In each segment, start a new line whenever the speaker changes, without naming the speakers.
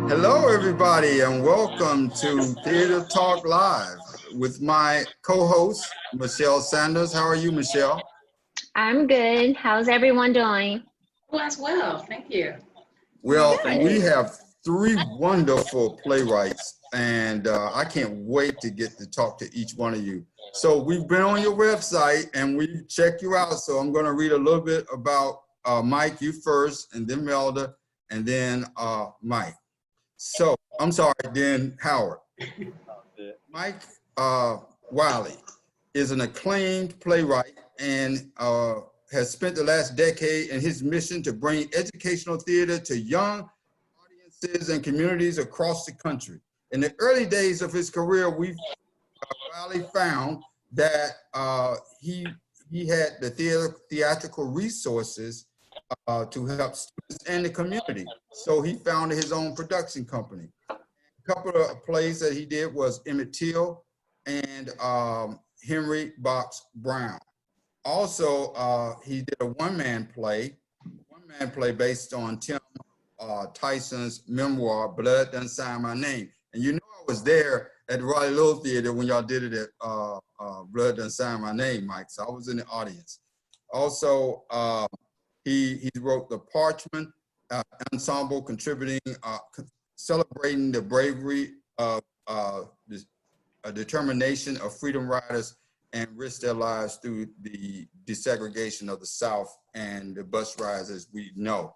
Hello, everybody, and welcome to Theater Talk Live with my co-host, Michelle Sanders. How are you, Michelle?
I'm good. How's everyone doing?
Well, as well. Thank you.
Well,
Good.
we have three wonderful playwrights, and I can't wait to get to talk to each one of you. So we've been on your website, and we've checked you out. So I'm going to read a little bit about Mike, you first, and then Melda, and then Mike. So, I'm sorry, then Howard. Mike Wiley is an acclaimed playwright and has spent the last decade in his mission to bring educational theater to young audiences and communities across the country. In the early days of his career, Wiley found that he had the theatrical resources to help students and the community. So he founded his own production company. A couple of plays that he did was Emmett Till and Henry Box Brown. Also, he did a one-man play based on Tim Tyson's memoir, Blood Done Sign My Name. And you know I was there at the Raleigh Little Theater when y'all did it at Blood Done Sign My Name, Mike, so I was in the audience. Also, he wrote the Parchment Ensemble, contributing, celebrating the bravery of determination of freedom riders and risked their lives through the desegregation of the South and the bus rides as we know.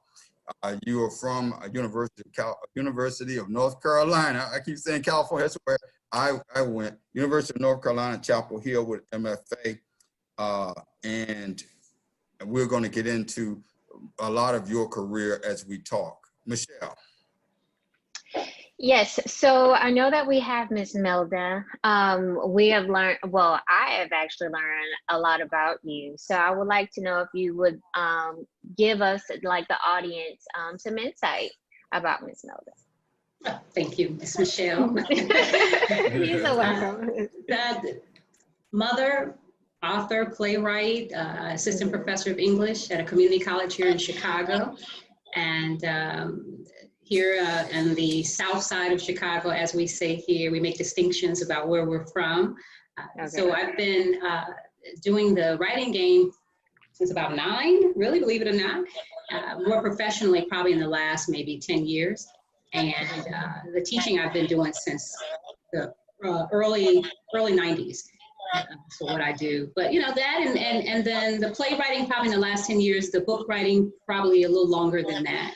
You are from University of North Carolina. I keep saying California, that's where I went. University of North Carolina, Chapel Hill with MFA. And we're going to get into a lot of your career as we talk. Michelle.
Yes, so I know that we have Miss Melda. We have learned, well, I have actually learned a lot about you. So I would like to know if you would give us, like the audience, some insight about Miss Melda.
Oh, thank you, Miss Michelle.
You're so welcome.
Mother, author, playwright, assistant professor of English at a community college here in Chicago. And here in the south side of Chicago, as we say here, we make distinctions about where we're from.
Okay.
So I've been doing the writing game since about 9, really, believe it or not. More professionally, probably in the last maybe 10 years. And the teaching I've been doing since the early 90s. So what I do, but you know that, and then the playwriting probably in the last 10 years, the book writing probably a little longer than that.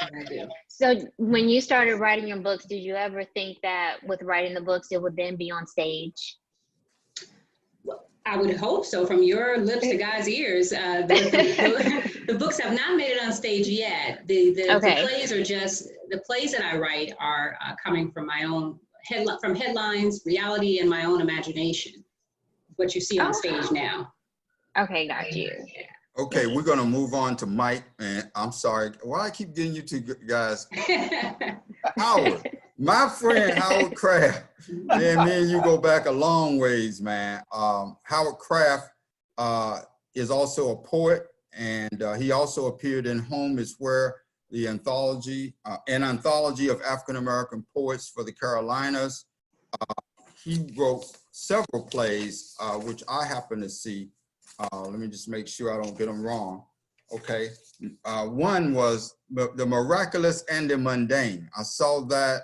I do.
So when you started writing your books, did you ever think that with writing the books, it would then be on stage?
Well, I would hope so. From your lips to God's ears, the books have not made it on stage yet. The plays are just, the plays that I write are coming from my own from headlines, reality, and my own imagination. What you see on stage now.
Okay, got you.
Okay, we're going to move on to Mike, and I'm sorry. Why I keep getting you two guys? Howard, my friend Howard Kraft. Yeah, me and you go back a long ways, man. Howard Kraft is also a poet, and he also appeared in Home is Where, the anthology, an anthology of African-American poets for the Carolinas. He wrote several plays, which I happen to see. Let me just make sure I don't get them wrong. Okay, one was The Miraculous and the Mundane. I saw that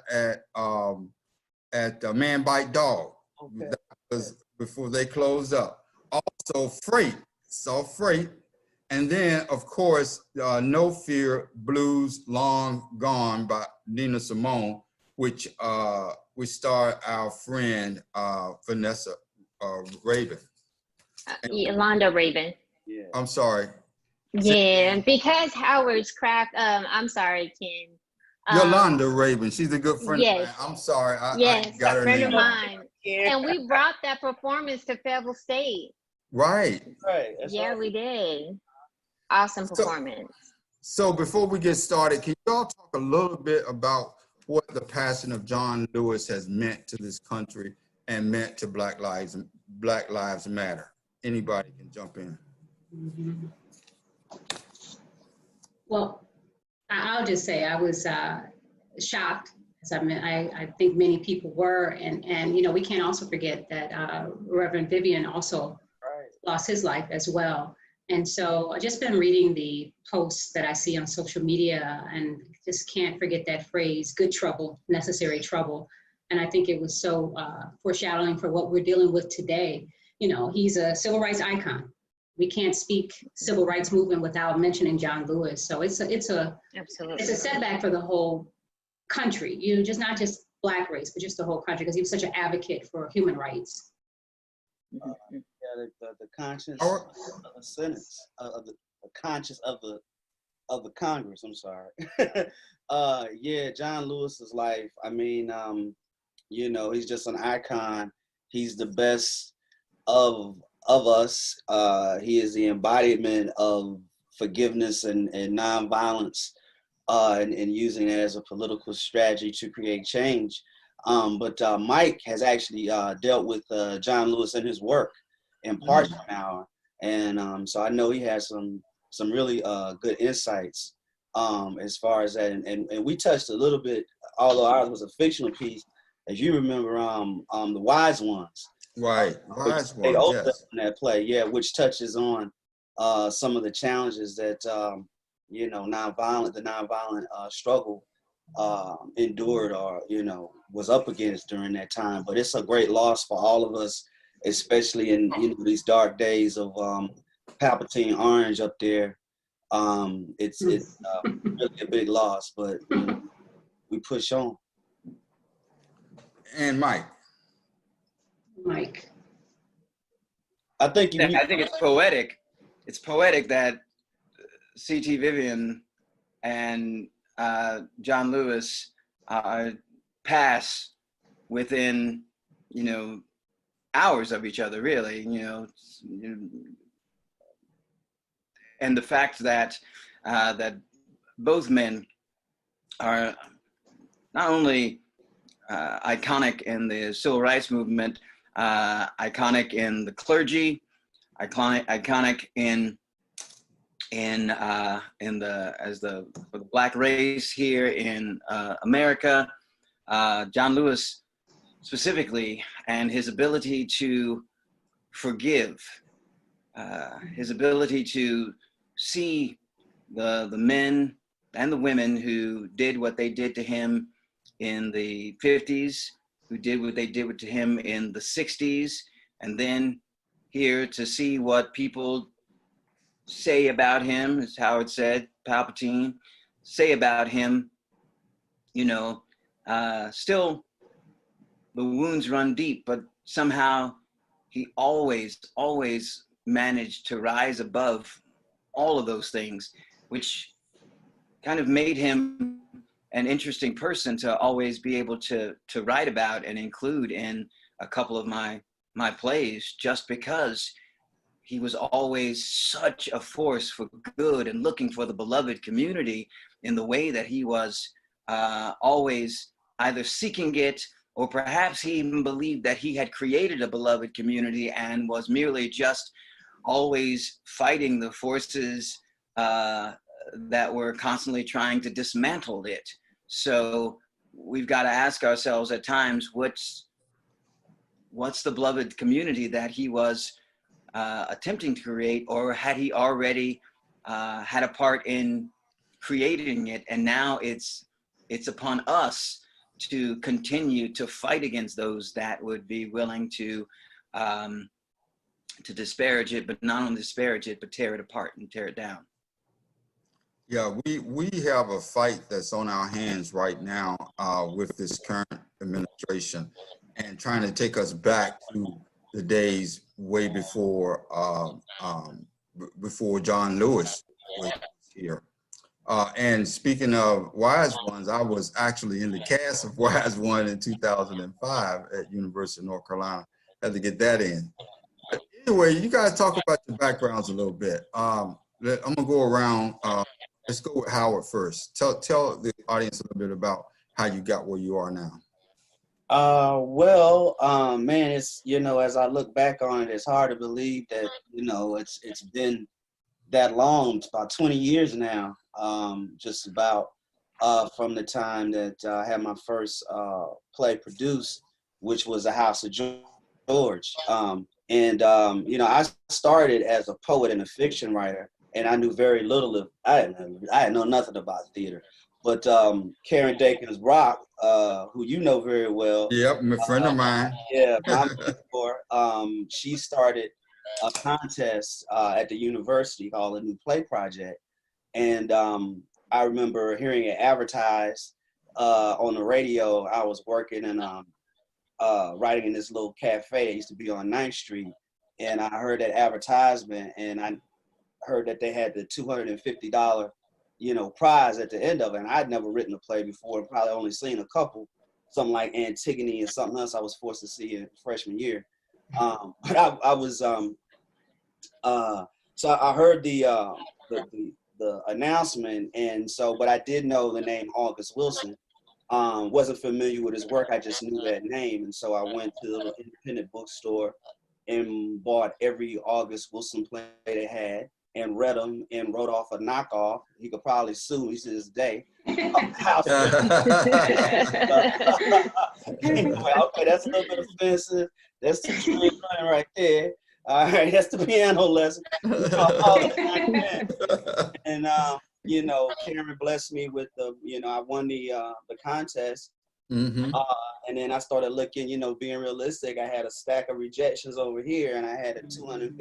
at Man Bite Dog. Okay. That was before they closed up. Also Freight, saw Freight. And then, of course, No Fear Blues Long Gone by Nina Simone, which starred our friend Vanessa Raven.
Yolanda Raven.
Yeah. I'm sorry.
Yeah, because Howard's Kraft, I'm sorry, Ken.
Yolanda Raven, she's a good friend
yes.
of mine. I'm sorry, I got her
friend
name
of mine. And we brought that performance to Fayetteville State.
Right.
Yeah, we did. Awesome performance.
So before we get started, can you all talk a little bit about what the passing of John Lewis has meant to this country and meant to Black Lives Matter? Anybody can jump in.
Mm-hmm. Well, I'll just say I was shocked, as I think many people were. And you know, we can't also forget that Reverend Vivian also lost his life as well. And so I've just been reading the posts that I see on social media and just can't forget that phrase, good trouble, necessary trouble. And I think it was so foreshadowing for what we're dealing with today. You know, he's a civil rights icon. We can't speak civil rights movement without mentioning John Lewis. So it's a setback for the whole country. You know, just not just Black race, but just the whole country, because he was such an advocate for human rights.
The conscience of the sentence of the conscience of the Congress. I'm sorry. Yeah, John Lewis's life. I mean, you know, he's just an icon. He's the best of us. He is the embodiment of forgiveness and nonviolence, and using it as a political strategy to create change. But Mike has actually dealt with John Lewis in his work in part now, and so I know he has some really good insights as far as that. And we touched a little bit, although ours was a fictional piece, as you remember, the Wise Ones.
Right, Wise Ones, yes.
In that play, yeah, which touches on some of the challenges that you know, the nonviolent struggle endured, or you know, was up against during that time. But it's a great loss for all of us, especially in, you know, these dark days of Palpatine Orange up there. It's really a big loss, but you know, we push on.
And Mike.
I think
it's poetic. It's poetic that C.T. Vivian and John Lewis pass within, you know, hours of each other, really, you know, and the fact that that both men are not only iconic in the civil rights movement, iconic in the clergy, iconic in the Black race here in America. John Lewis specifically, and his ability to forgive, his ability to see the men and the women who did what they did to him in the 50s, who did what they did to him in the 60s, and then here to see what people say about him, as Howard said, Palpatine, say about him, you know, still the wounds run deep, but somehow he always managed to rise above all of those things, which kind of made him an interesting person to always be able to write about and include in a couple of my plays, just because he was always such a force for good and looking for the beloved community in the way that he was always either seeking it, or perhaps he even believed that he had created a beloved community and was merely just always fighting the forces that were constantly trying to dismantle it. So we've got to ask ourselves at times, what's the beloved community that he was attempting to create, or had he already had a part in creating it, and now it's upon us to continue to fight against those that would be willing to disparage it, but not only disparage it, but tear it apart and tear it down.
Yeah, we have a fight that's on our hands right now with this current administration, and trying to take us back to the days way before John Lewis was here. And speaking of Wise Ones, I was actually in the cast of Wise One in 2005 at University of North Carolina. Had to get that in. But anyway, you guys talk about your backgrounds a little bit. I'm gonna go around. Let's go with Howard first. Tell the audience a little bit about how you got where you are now.
Well, man, it's, you know, as I look back on it, it's hard to believe that, you know, it's been that long. It's about 20 years now, just about. from the time that I had my first play produced, which was The House of George. You know, I started as a poet and a fiction writer, and I knew very little of, I didn't know nothing about theater. But Karen Dakins Rock, who you know very well.
Yep, a friend of mine.
Yeah, my mentor, she started a contest at the university called the New Play Project. And I remember hearing it advertised on the radio. I was working and writing in this little cafe. It used to be on 9th Street. And I heard that advertisement, and I heard that they had the $250, you know, prize at the end of it. And I'd never written a play before, and probably only seen a couple, something like Antigone and something else I was forced to see in freshman year. But I was, so I heard the announcement, and so, but I did know the name August Wilson. Wasn't familiar with his work, I just knew that name. And so I went to the independent bookstore and bought every August Wilson play they had and read them and wrote off a knockoff. He could probably sue me to this day. Okay, that's a little bit offensive. That's the train running right there. All right, that's the piano lesson. And you know, Karen blessed me with the, you know, I won the contest.
Mm-hmm.
And then I started looking, you know, being realistic. I had a stack of rejections over here, and I had a $250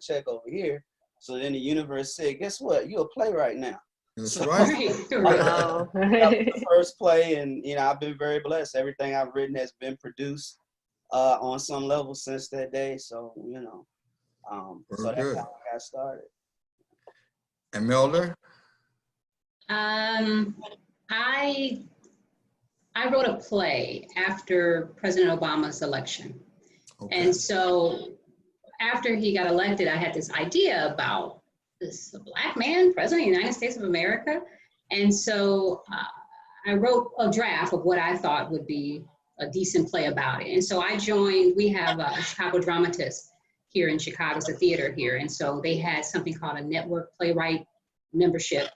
check over here. So then the universe said, "Guess what? You're a playwright now."
That's
so,
right.
Wow.
the first play, and you know, I've been very blessed. Everything I've written has been produced on some level since that day. So you know, so that's
good.
how I got started.
And Melder?
I wrote a play after President Obama's election.
Okay.
And so after he got elected, I had this idea about this Black man, president of the United States of America. And so I wrote a draft of what I thought would be a decent play about it. And so I joined, we have a Chicago dramatist here in Chicago, it's a theater here. And so they had something called a network playwright membership.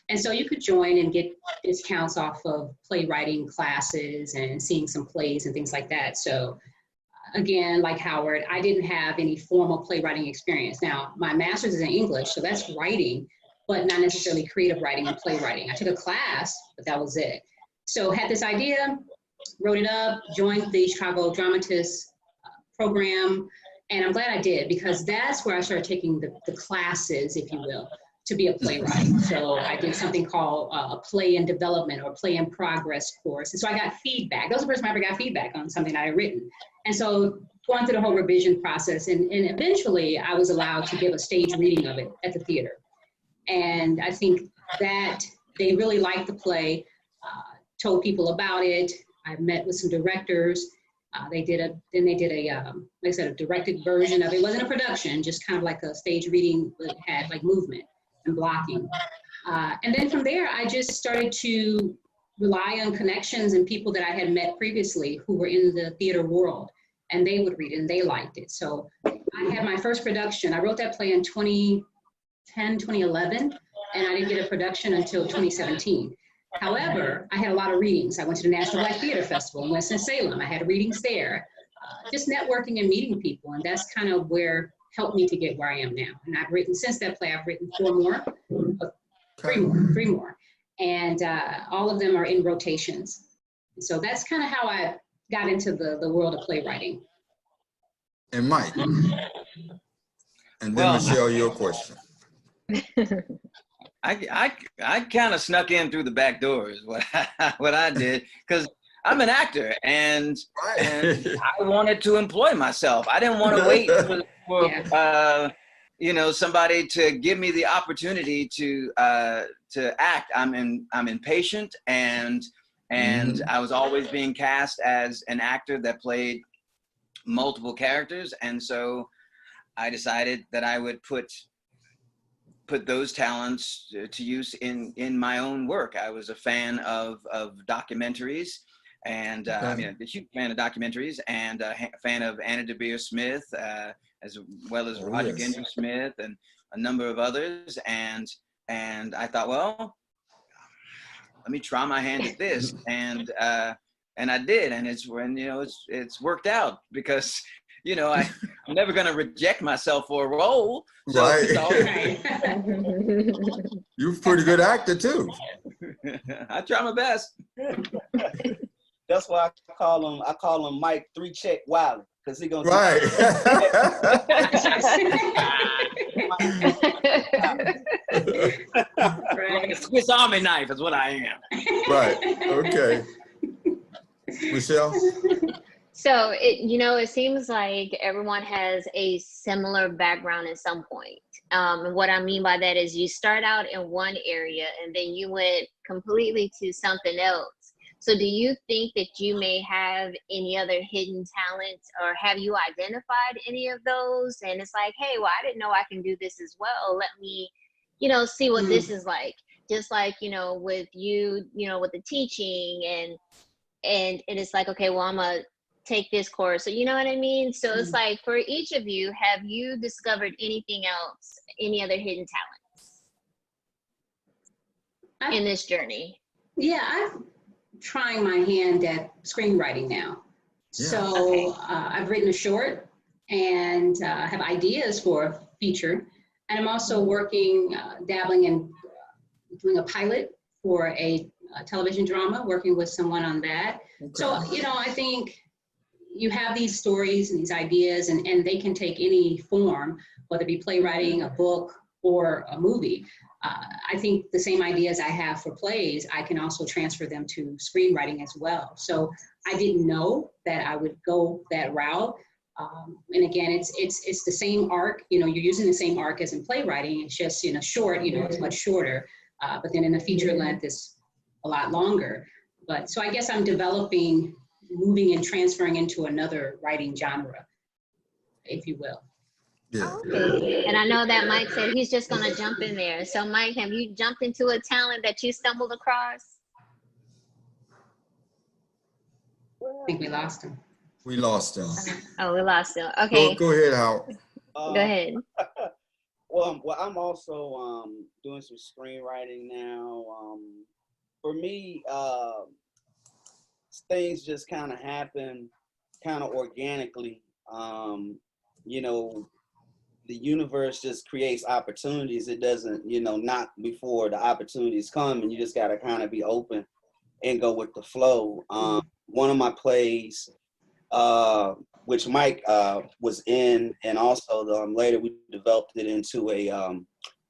And so you could join and get discounts off of playwriting classes and seeing some plays and things like that. So again, like Howard, I didn't have any formal playwriting experience. Now, my master's is in English, so that's writing, but not necessarily creative writing and playwriting. I took a class, but that was it. So had this idea, wrote it up, joined the Chicago Dramatist program, and I'm glad I did, because that's where I started taking the classes, if you will, to be a playwright. So I did something called a play in development or play in progress course. And so I got feedback. That was the first time I ever got feedback on something I had written. And so going through the whole revision process, and eventually I was allowed to give a stage reading of it at the theater. And I think that they really liked the play, told people about it. I met with some directors. They did a like I said, a directed version of it. It wasn't a production, just kind of like a stage reading that had like movement and blocking. And then from there, I just started to rely on connections and people that I had met previously who were in the theater world, and they would read it and they liked it. So I had my first production. I wrote that play in 2010, 2011, and I didn't get a production until 2017. However, I had a lot of readings. I went to the National Black Theater Festival in Winston-Salem. I had readings there, just networking and meeting people. And that's kind of where helped me to get where I am now. And I've written, since that play, I've written three more. And all of them are in rotations. So that's kind of how I got into the world of playwriting.
And Mike. And then Michelle, your question.
I kind of snuck in through the back door is what I did, because I'm an actor and I wanted to employ myself. I didn't want to wait for you know, somebody to give me the opportunity to act. I'm impatient, and I was always being cast as an actor that played multiple characters, and so I decided that I would put those talents to use in my own work. I was a fan of documentaries, and I mean, a huge fan of documentaries, and a fan of Anna DeBeer Smith, as well as Roger Gendry Smith and a number of others. And I thought, well, let me try my hand at this. And I did, and it's worked out because, I'm never going to reject myself for a role. So
Right.
it's all
Right.
You're a pretty good actor too.
I try my best.
That's why I call him Mike 3-Check Wiley, because he gonna
Right.
Like a Swiss Army knife is what I am.
Right. Okay. Michelle?
So it seems like everyone has a similar background at some point. And what I mean by that is you start out in one area and then you went completely to something else. So do you think that you may have any other hidden talents, or have you identified any of those? And it's like, hey, well, I didn't know I can do this as well. Let me, see what this is like. Just like, with you, with the teaching and it's like, okay, well, I'm gonna take this course. So you know what I mean? So it's like, for each of you, have you discovered anything else, any other hidden talents in this journey?
Yeah, I'm trying my hand at screenwriting now.
Yeah.
So
Okay.
I've written a short and have ideas for a feature. And I'm also working, dabbling in doing a pilot for a television drama, working with someone on that.
Okay.
So, I think you have these stories and these ideas, and they can take any form, whether it be playwriting, a book, or a movie. I think the same ideas I have for plays, I can also transfer them to screenwriting as well. So I didn't know that I would go that route. And again, it's the same arc. You're using the same arc as in playwriting. It's just short. It's much shorter. But then in the feature length, it's a lot longer. But so I guess I'm developing, moving and transferring into another writing genre, if you will.
Yeah.
Okay. And I know that Mike said he's just going to jump in there. So Mike, have you jumped into a talent that you stumbled across?
I think we lost him.
We lost him.
Oh, we lost him. Okay.
Go ahead, Howard.
Go ahead.
Well, I'm also doing some screenwriting now. For me, things just kind of happen kind of organically. The universe just creates opportunities. It doesn't, knock before the opportunities come, and you just got to kind of be open and go with the flow. One of my plays, which Mike was in, and also later we developed it into a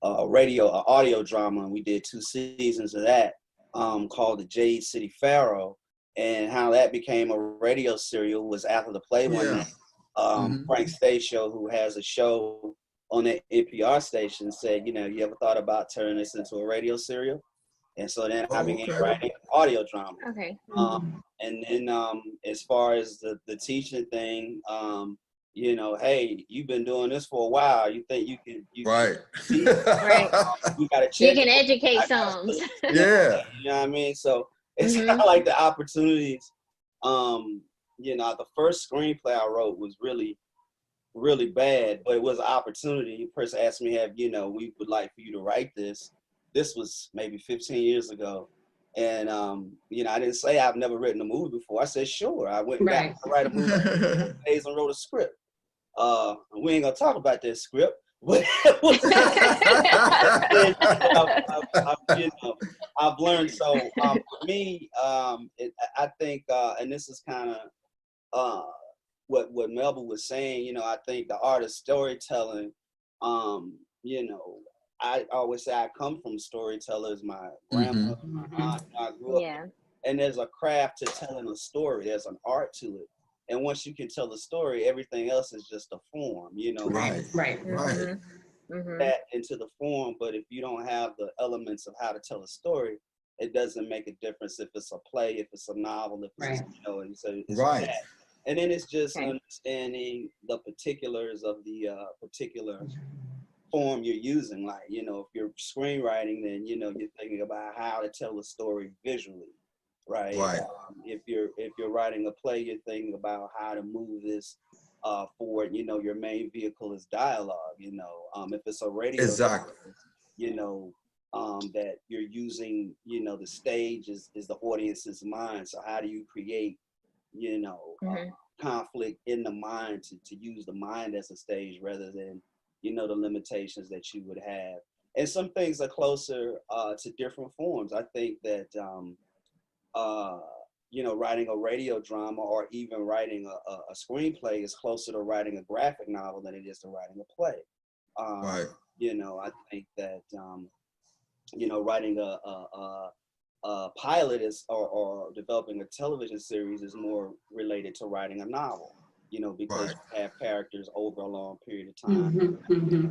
audio drama, and we did 2 seasons of that, called The Jade City Pharaoh. And how that became a radio serial was after the play one night. Frank Stasio, who has a show on the NPR station, said, you ever thought about turning this into a radio serial? And so then I began writing audio drama.
Okay.
And then as far as the teaching thing, hey, you've been doing this for a while. You think you can
Right.
Right.
You gotta check.
You can educate some.
Yeah.
You know what I mean? So it's kind of like the opportunities. The first screenplay I wrote was really, really bad, but it was an opportunity. The person asked me, we would like for you to write this. This was maybe 15 years ago. And, I didn't say I've never written a movie before. I said, sure. I went back to write a movie days and wrote a script. We ain't gonna talk about that script. I've learned. So for me, I think, and this is kind of what Melba was saying. I think the art of storytelling. I always say I come from storytellers. My grandmother, my aunt, I grew up. And there's a craft to telling a story. There's an art to it. And once you can tell a story, everything else is just a form,
Right.
That into the form. But if you don't have the elements of how to tell a story, it doesn't make a difference if it's a play, if it's a novel, if it's, and so it's that. And then it's just understanding the particulars of the particular form you're using. Like, if you're screenwriting, then, you're thinking about how to tell a story visually. Right. If you're writing a play, you're thinking about how to move this forward. Your main vehicle is dialogue. If it's a radio, that you're using, you know, the stage is the audience's mind. So how do you create, you know, conflict in the mind to use the mind as a stage rather than, you know, the limitations that you would have. And some things are closer to different forms. I think that, you know, writing a radio drama or even writing a screenplay is closer to writing a graphic novel than it is to writing a play.
Right.
You know, I think that, you know, writing a pilot is or developing a television series is more related to writing a novel, you know, because you have characters over a long period of time.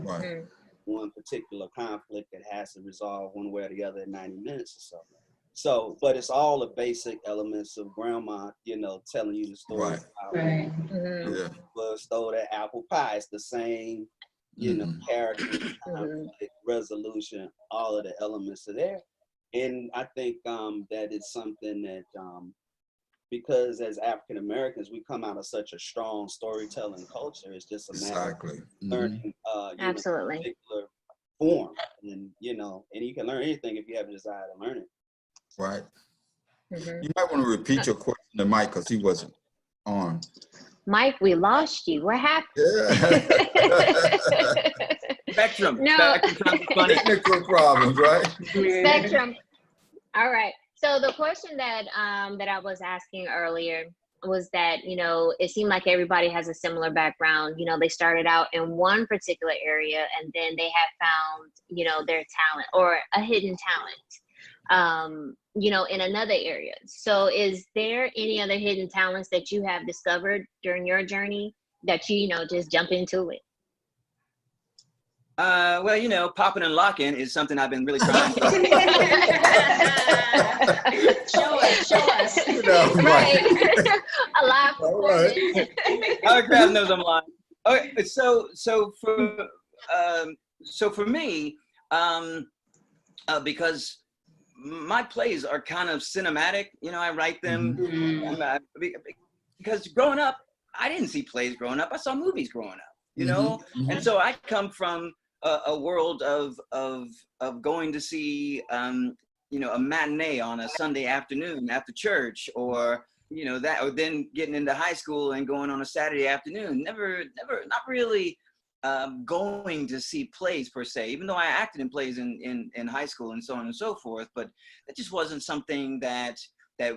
Right.
One particular conflict that has to resolve one way or the other in 90 minutes or so. So, but it's all the basic elements of grandma, you know, telling you the story.
Right.
Yeah.
Stole that apple pie. It's the same, you know, character, conflict, resolution, all of the elements are there. And I think that it's something that, because as African Americans, we come out of such a strong storytelling culture. It's just a matter of learning,
Absolutely,
a particular form, and you know, and you can learn anything if you have a desire to learn it.
Right. You might want to repeat your question to Mike because he wasn't on.
Mike, we lost you. What happened?
Yeah.
Spectrum.
No.
Spectrum funny.
Technical problems, right?
Spectrum. All right. So the question that that I was asking earlier was that, you know, it seemed like everybody has a similar background. You know, they started out in one particular area and then they have found, you know, their talent or a hidden talent, you know, in another area. So is there any other hidden talents that you have discovered during your journey that you know, just jump into it?
Well, you know, popping and locking is something I've been really trying to.
Show us.
No,
Right. A live performance.
Our crowd knows I'm lying. Okay, so for me, because my plays are kind of cinematic, you know, I write them because growing up, I didn't see plays growing up. I saw movies growing up, you know, and so I come from a world of going to see, you know, a matinee on a Sunday afternoon after church, or you know that, or then getting into high school and going on a Saturday afternoon. Never, not really going to see plays per se. Even though I acted in plays in high school and so on and so forth, but that just wasn't something that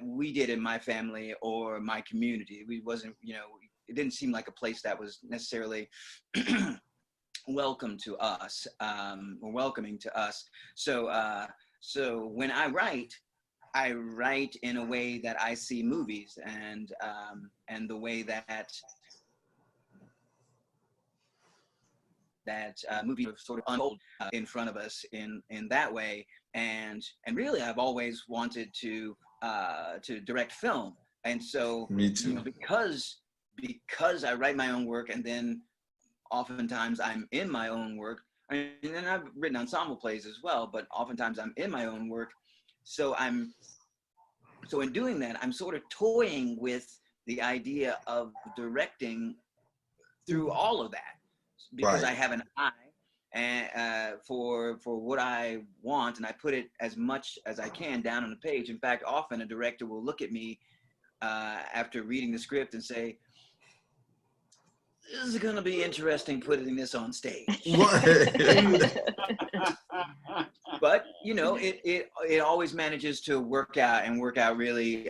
we did in my family or my community. We wasn't, you know, it didn't seem like a place that was necessarily welcome to us, or welcoming to us. So when I write in a way that I see movies, and the way that movies sort of unfold in front of us in that way. And really, I've always wanted to direct film. And so,
me too.
You know, because I write my own work, and then oftentimes I'm in my own work. And then I've written ensemble plays as well, but oftentimes I'm in my own work. So in doing that, I'm sort of toying with the idea of directing through all of that, because I have an eye and for what I want, and I put it as much as I can down on the page. In fact, often a director will look at me after reading the script and say, "This is going to be interesting putting this on stage." But you know, it always manages to work out really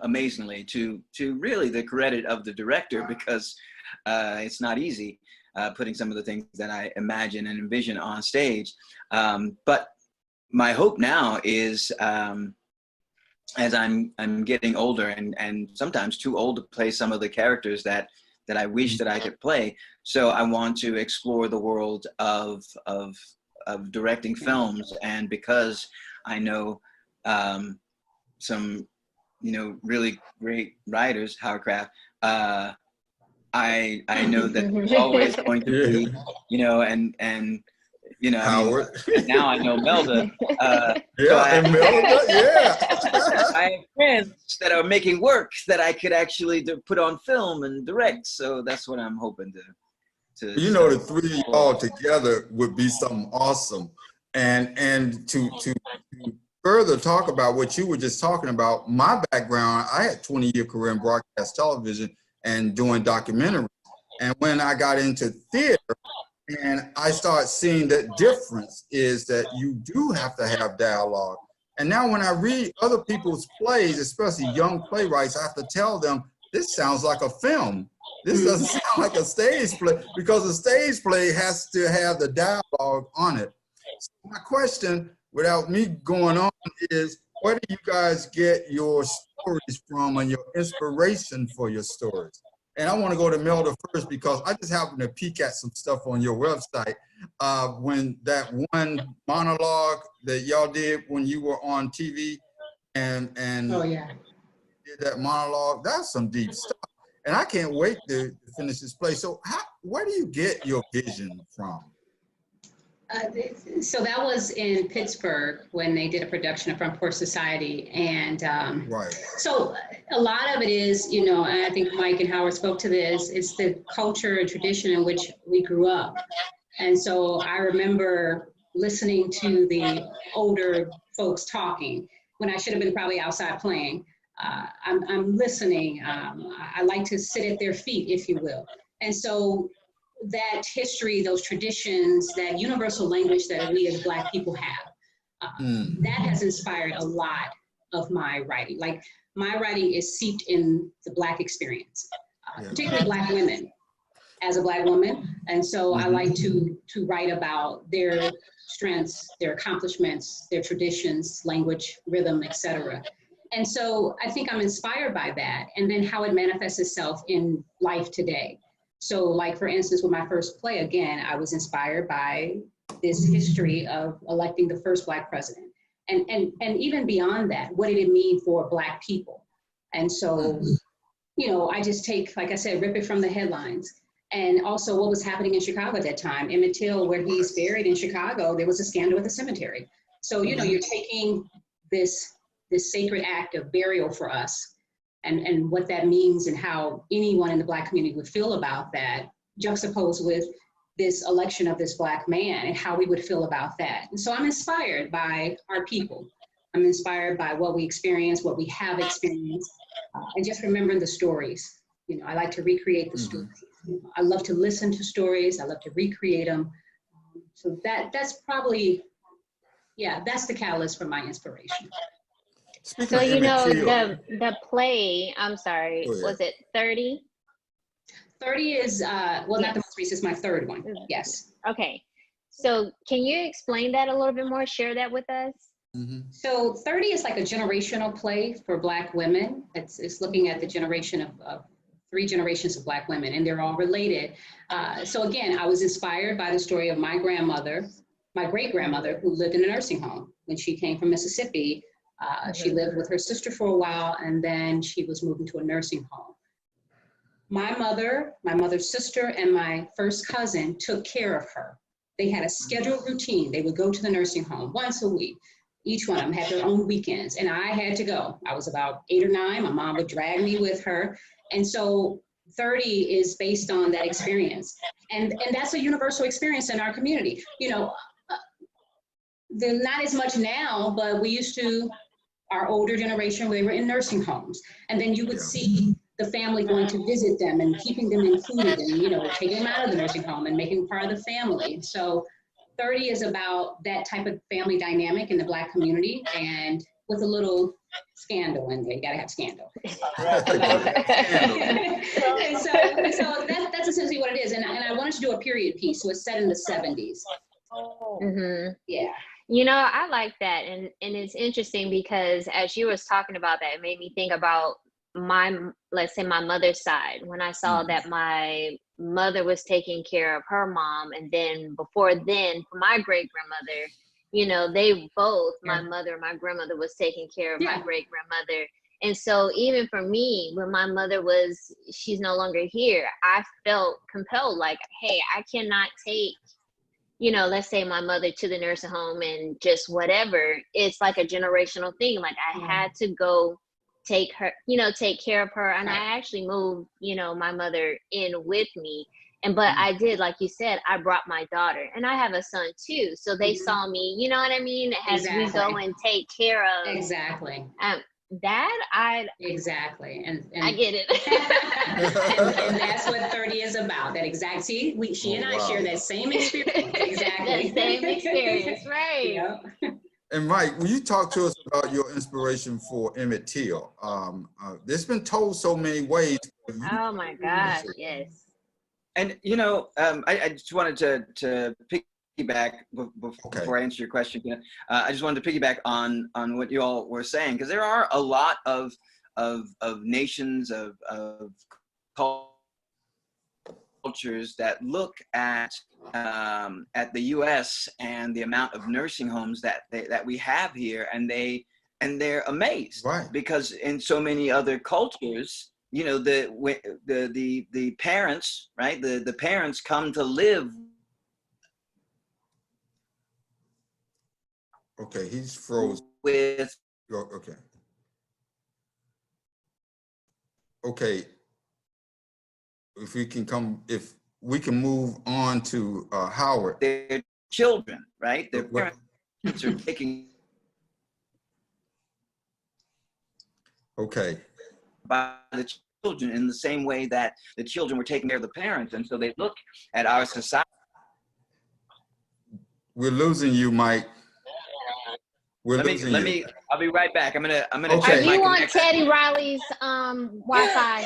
amazingly, to really the credit of the director, because it's not easy putting some of the things that I imagine and envision on stage. But my hope now is, as I'm getting older and sometimes too old to play some of the characters that I wish that I could play. So I want to explore the world of directing films. And because I know some, you know, really great writers, Howard Kraft, I know that there's always going to be, you know, and you know,
Howard.
I mean, now I know Melda.
Melda, yeah.
I have friends that are making work that I could actually put on film and direct. So that's what I'm hoping
You know, the three of y'all together would be something awesome. And to further talk about what you were just talking about, my background, I had 20-year career in broadcast television and doing documentaries. And when I got into theater, and I start seeing that difference is that you do have to have dialogue. And now when I read other people's plays, especially young playwrights, I have to tell them, this sounds like a film. This doesn't sound like a stage play, because a stage play has to have the dialogue on it. So my question, without me going on, is where do you guys get your stories from and your inspiration for your stories? And I want to go to Melda first, because I just happened to peek at some stuff on your website when that one monologue that y'all did when you were on TV and
Oh, yeah.
did that monologue. That's some deep stuff. And I can't wait to finish this play. So where do you get your vision from?
So that was in Pittsburgh when they did a production of Front Porch Society. And
Right.
so a lot of it is, you know, and I think Mike and Howard spoke to this, it's the culture and tradition in which we grew up. And so I remember listening to the older folks talking when I should have been probably outside playing. I'm listening. I like to sit at their feet, if you will. And so that history, those traditions, that universal language that we as Black people have, that has inspired a lot of my writing. Like, my writing is seeped in the Black experience, particularly Black women, as a Black woman. And so I like to write about their strengths, their accomplishments, their traditions, language, rhythm, etc. And so I think I'm inspired by that, and then how it manifests itself in life today. So, like, for instance, with my first play, again, I was inspired by this history of electing the first Black president. And even beyond that, what did it mean for Black people? And so, you know, I just take, like I said, rip it from the headlines. And also what was happening in Chicago at that time. Emmett Till, where he's buried in Chicago, there was a scandal at the cemetery. So, you know, you're taking this sacred act of burial for us, and what that means and how anyone in the Black community would feel about that, juxtaposed with this election of this Black man and how we would feel about that. And so I'm inspired by our people. I'm inspired by what we experience, what we have experienced, and just remembering the stories. You know, I like to recreate the stories. I love to listen to stories. I love to recreate them. So that's probably, yeah, that's the catalyst for my inspiration.
So, you know, the play, I'm sorry, was it 30?
30 is, well, not the most recent, it's my third one, yes.
Okay, so can you explain that a little bit more, share that with us?
So 30 is like a generational play for Black women. It's looking at the generation of 3 generations of Black women, and they're all related. So again, I was inspired by the story of my grandmother, my great-grandmother, who lived in a nursing home when she came from Mississippi. She lived with her sister for a while, and then she was moved into a nursing home. My mother, my mother's sister, and my first cousin took care of her. They had a scheduled routine. They would go to the nursing home once a week. Each one of them had their own weekends, and I had to go. I was about 8 or 9. My mom would drag me with her. And so 30 is based on that experience. And that's a universal experience in our community. You know, they're not as much now, but we used to, our older generation, they were in nursing homes. And then you would see the family going to visit them and keeping them included and, you know, taking them out of the nursing home and making them part of the family. So 30 is about that type of family dynamic in the Black community, and with a little scandal in there. You gotta have scandal. And so that's essentially what it is. And I wanted to do a period piece, so it's set in the 70s. Yeah.
You know, I like that, and it's interesting because as you was talking about that, it made me think about let's say my mother's side, when I saw that my mother was taking care of her mom, and then before then, for my great-grandmother, you know, they both, my mother and my grandmother, was taking care of my great-grandmother. And so even for me, when my mother she's no longer here, I felt compelled, like, hey, I cannot take, you know, let's say my mother to the nursing home and just whatever. It's like a generational thing. Like, I had to go take care of her. And I actually moved, you know, my mother in with me. And but I did, like you said, I brought my daughter, and I have a son too, so they saw me, you know what I mean, as we go and take care of that.
Exactly. And
I get it.
and that's what 30 is about. That exact, see, she and I share that same experience. Exactly.
That same experience, right?
Yep.
And Mike, will you talk to us about your inspiration for Emmett Till? There's been told so many ways.
Oh my gosh, yes.
And you know, I just wanted to piggyback before I answer your question. I just wanted to piggyback on what you all were saying, because there are a lot of nations of cultures that look at the U.S. and the amount of nursing homes that we have here, and they're amazed,
right?
Because in so many other cultures, you know, the parents, right? The parents come to live.
Okay, he's frozen.
With.
Okay. Okay. If we can move on to Howard.
Their children, right? Their parents are taking.
Okay.
By the children in the same way that the children were taking care of the parents, and so they look at our society.
We're losing you, Mike.
I'll be right back. I'm gonna
Okay. Are you on Teddy Riley's Wi-Fi?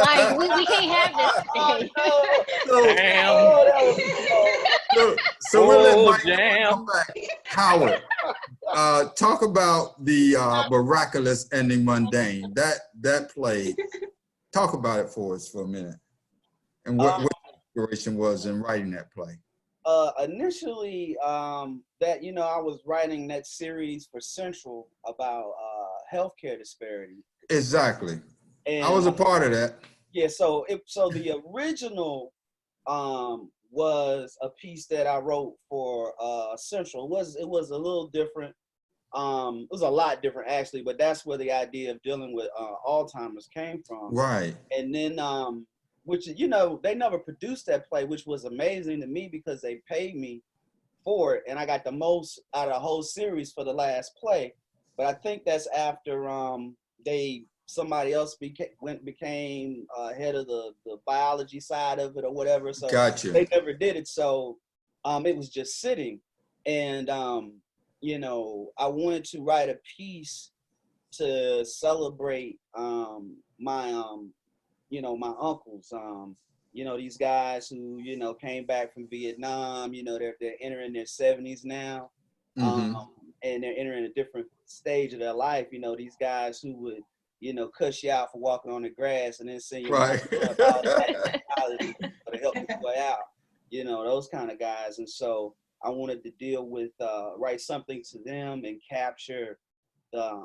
Like we can't have this thing.
So we'll let Mike come back. Howard, talk about the miraculous ending mundane. That play. Talk about it for us for a minute, and what the inspiration was in writing that play.
Initially, that, you know, I was writing that series for Central about healthcare disparity.
Exactly.
And
I was a part of that.
Yeah, so the original was a piece that I wrote for Central. It was a little different. It was a lot different actually, but that's where the idea of dealing with Alzheimer's came from.
Right.
And then which, you know, they never produced that play, which was amazing to me because they paid me for it, and I got the most out of the whole series for the last play. But I think that's after somebody else became head of the biology side of it or whatever. So
gotcha.
They never did it. So it was just sitting. And you know, I wanted to write a piece to celebrate my you know, my uncles, you know, these guys who, you know, came back from Vietnam, you know, they're entering their 70s now.
Mm-hmm.
And they're entering a different stage of their life. You know, these guys who would, you know, cuss you out for walking on the grass and then send you
right.
about to help you way out. You know, those kind of guys. And so I wanted to deal with, write something to them and capture the,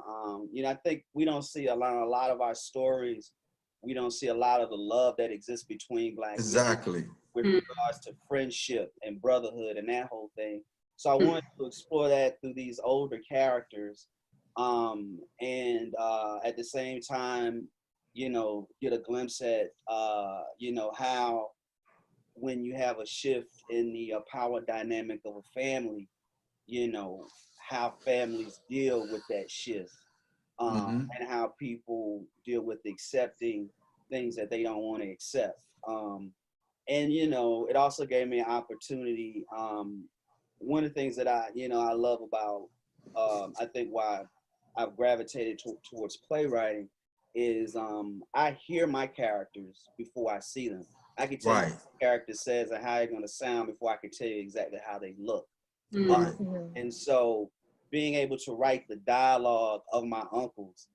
you know, I think we don't see a lot of our stories. We don't see a lot of the love that exists between Black
exactly
with regards to friendship and brotherhood and that whole thing. So I wanted to explore that through these older characters, and at the same time, you know, get a glimpse at, you know, how when you have a shift in the power dynamic of a family, you know, how families deal with that shift, and how people deal with accepting things that they don't want to accept. And, you know, it also gave me an opportunity. One of the things that I love about, I think why I've gravitated towards playwriting is I hear my characters before I see them. I can tell you what the character says and how they're going to sound before I can tell you exactly how they look. And so being able to write the dialogue of my uncles,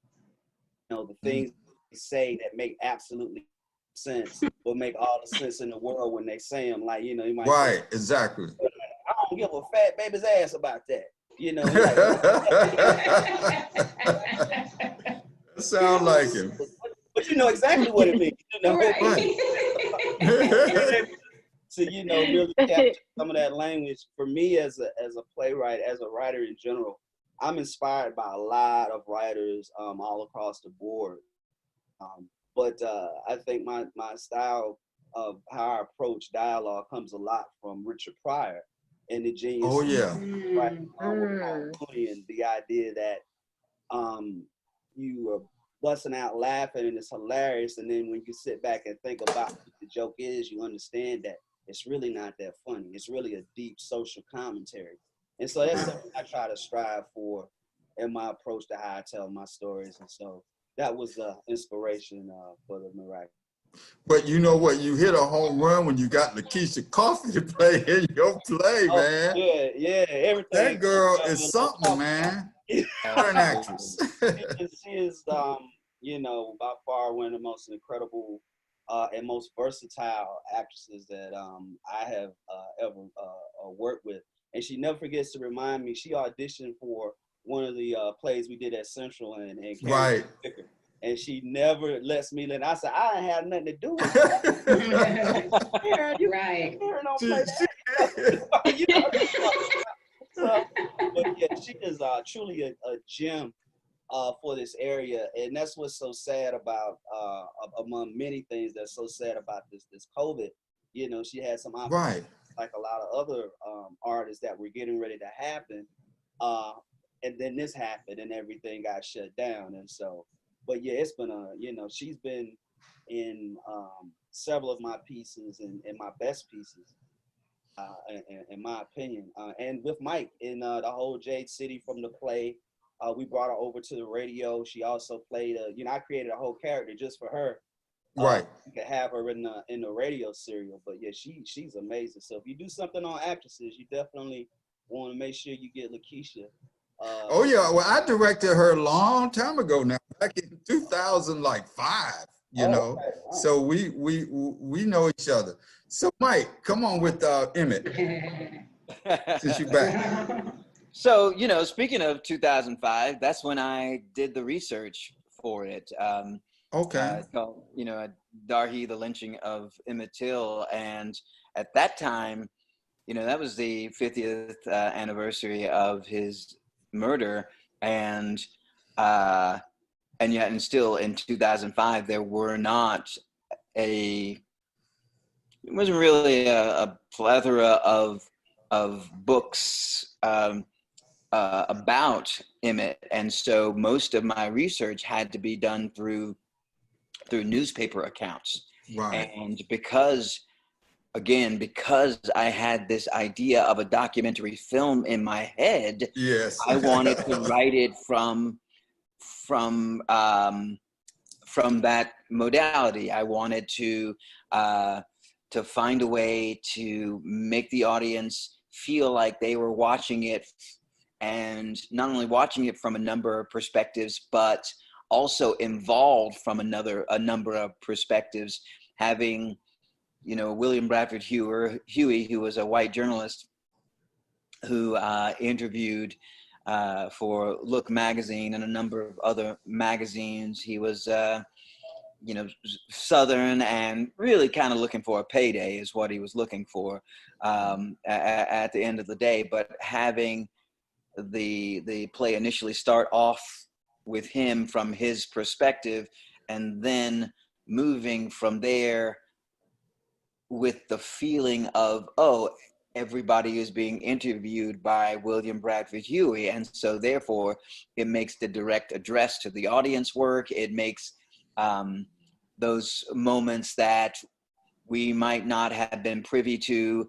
you know, the things they say that make absolutely sense will make all the sense in the world when they say them. Like, you know, you might say,
exactly.
I don't give a fat baby's ass about that. You know,
sound like him.
But you know exactly what it means. You know, to, you know, really capture some of that language. For me as a playwright, as a writer in general, I'm inspired by a lot of writers all across the board. But I think my style how I approach dialogue comes a lot from Richard Pryor and the genius.
Oh yeah.
Right. And the idea that you are busting out laughing and it's hilarious, and then when you sit back and think about what the joke is, you understand that it's really not that funny. It's really a deep social commentary. And so that's something I try to strive for in my approach to how I tell my stories. And so that was the inspiration for the Miraculous.
But you know what? You hit a home run when you got Lakeisha Coffee to play in your play, man.
Yeah, everything.
That girl is something, man. What an actress.
She is, by far one of the most incredible and most versatile actresses that I have ever worked with. And she never forgets to remind me, she auditioned for one of the plays we did at Central and
right.
And she never lets me I said, I ain't had nothing to do with it. Karen,
right.
Karen don't play that. So, but yeah, she is truly a gem for this area. And that's what's so sad about, among many things that's so sad about this COVID. She had some opportunities, like a lot of other artists that were getting ready to happen. And then this happened and everything got shut down. And so, but yeah, it's been she's been in several of my pieces and my best pieces, in my opinion. And with Mike in the whole Jade City from the play, we brought her over to the radio. She also played I created a whole character just for her.
Right.
You could have her in the radio serial. But yeah, she's amazing. So if you do something on actresses, you definitely want to make sure you get Lakeisha.
Oh yeah, well I directed her a long time ago now, back in 2005, Okay. So we know each other. So Mike, come on with Emmett, since you're back.
So, speaking of 2005, that's when I did the research for it.
Okay.
Called, Darhy, the Lynching of Emmett Till. And at that time, that was the 50th anniversary of his murder. And still in 2005, there were not it wasn't really a plethora of books about Emmett, and so most of my research had to be done through newspaper accounts.
Right.
And because I had this idea of a documentary film in my head,
yes,
I wanted to write it from that modality. I wanted to find a way to make the audience feel like they were watching it, and not only watching it from a number of perspectives, but also involved from a number of perspectives. Having, William Bradford Huey, who was a white journalist who interviewed for Look magazine and a number of other magazines. He was, Southern and really kind of looking for a payday is what he was looking for at the end of the day. But having the play initially start off with him from his perspective, and then moving from there with the feeling of, everybody is being interviewed by William Bradford Huey. And so therefore it makes the direct address to the audience work. It makes those moments that we might not have been privy to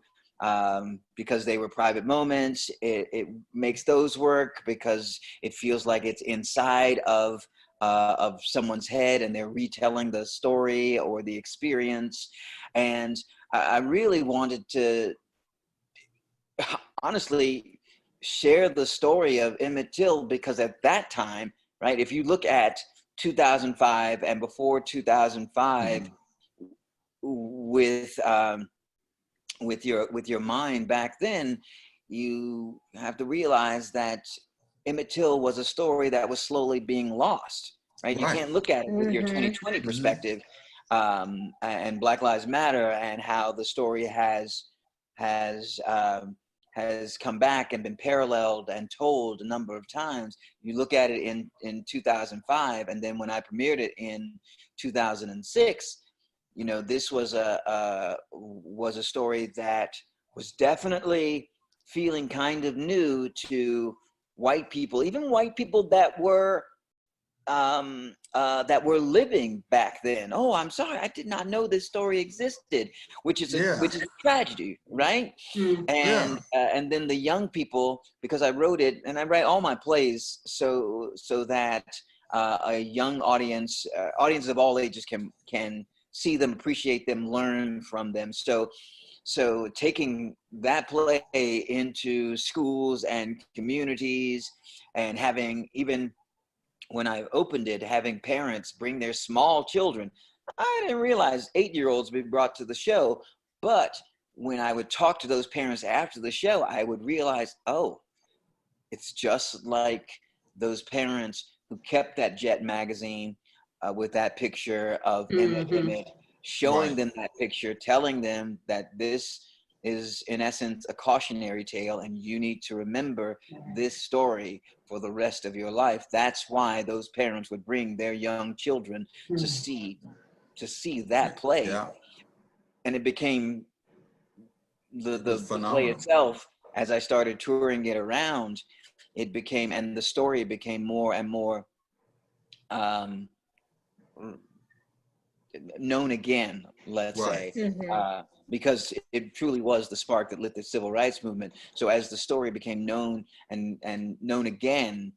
because they were private moments. It makes those work because it feels like it's inside of someone's head and they're retelling the story or the experience. And I really wanted to honestly share the story of Emmett Till, because at that time, right, if you look at 2005 and before 2005, with your mind back then, you have to realize that Emmett Till was a story that was slowly being lost, right? You can't look at it with your 2020 perspective, and Black Lives Matter and how the story has come back and been paralleled and told a number of times. You look at it in 2005, and then when I premiered it in 2006, you know, this was a story that was definitely feeling kind of new to white people, even white people that were living back then. Oh, I'm sorry, I did not know this story existed, which is
Yeah.
a tragedy, right?
Yeah.
And then the young people, because I wrote it, and I write all my plays so that a young audience, audiences of all ages can see them, appreciate them, learn from them. So taking that play into schools and communities, and having, even when I opened it, having parents bring their small children. I didn't realize 8-year-olds would be brought to the show, but when I would talk to those parents after the show, I would realize, oh, it's just like those parents who kept that Jet magazine with that picture of Emmett, showing
Right.
them that picture, telling them that this is in essence a cautionary tale, and you need to remember this story for the rest of your life. That's why those parents would bring their young children to see that play.
Yeah.
And it became the play
Phenomenal.
itself. As I started touring it around, it became, and the story became more and more known again, let's
Right.
say, because it truly was the spark that lit the civil rights movement. So as the story became known and known again,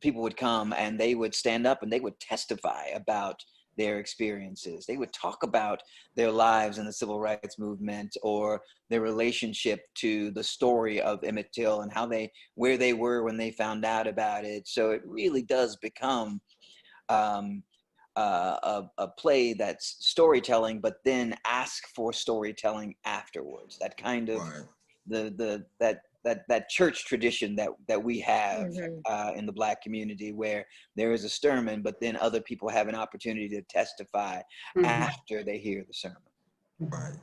people would come and they would stand up and they would testify about their experiences. They would talk about their lives in the civil rights movement, or their relationship to the story of Emmett Till and where they were when they found out about it. So it really does become a play that's storytelling, but then ask for storytelling afterwards. That kind of
Right.
that church tradition that we have in the Black community, where there is a sermon, but then other people have an opportunity to testify after they hear the sermon.
Right.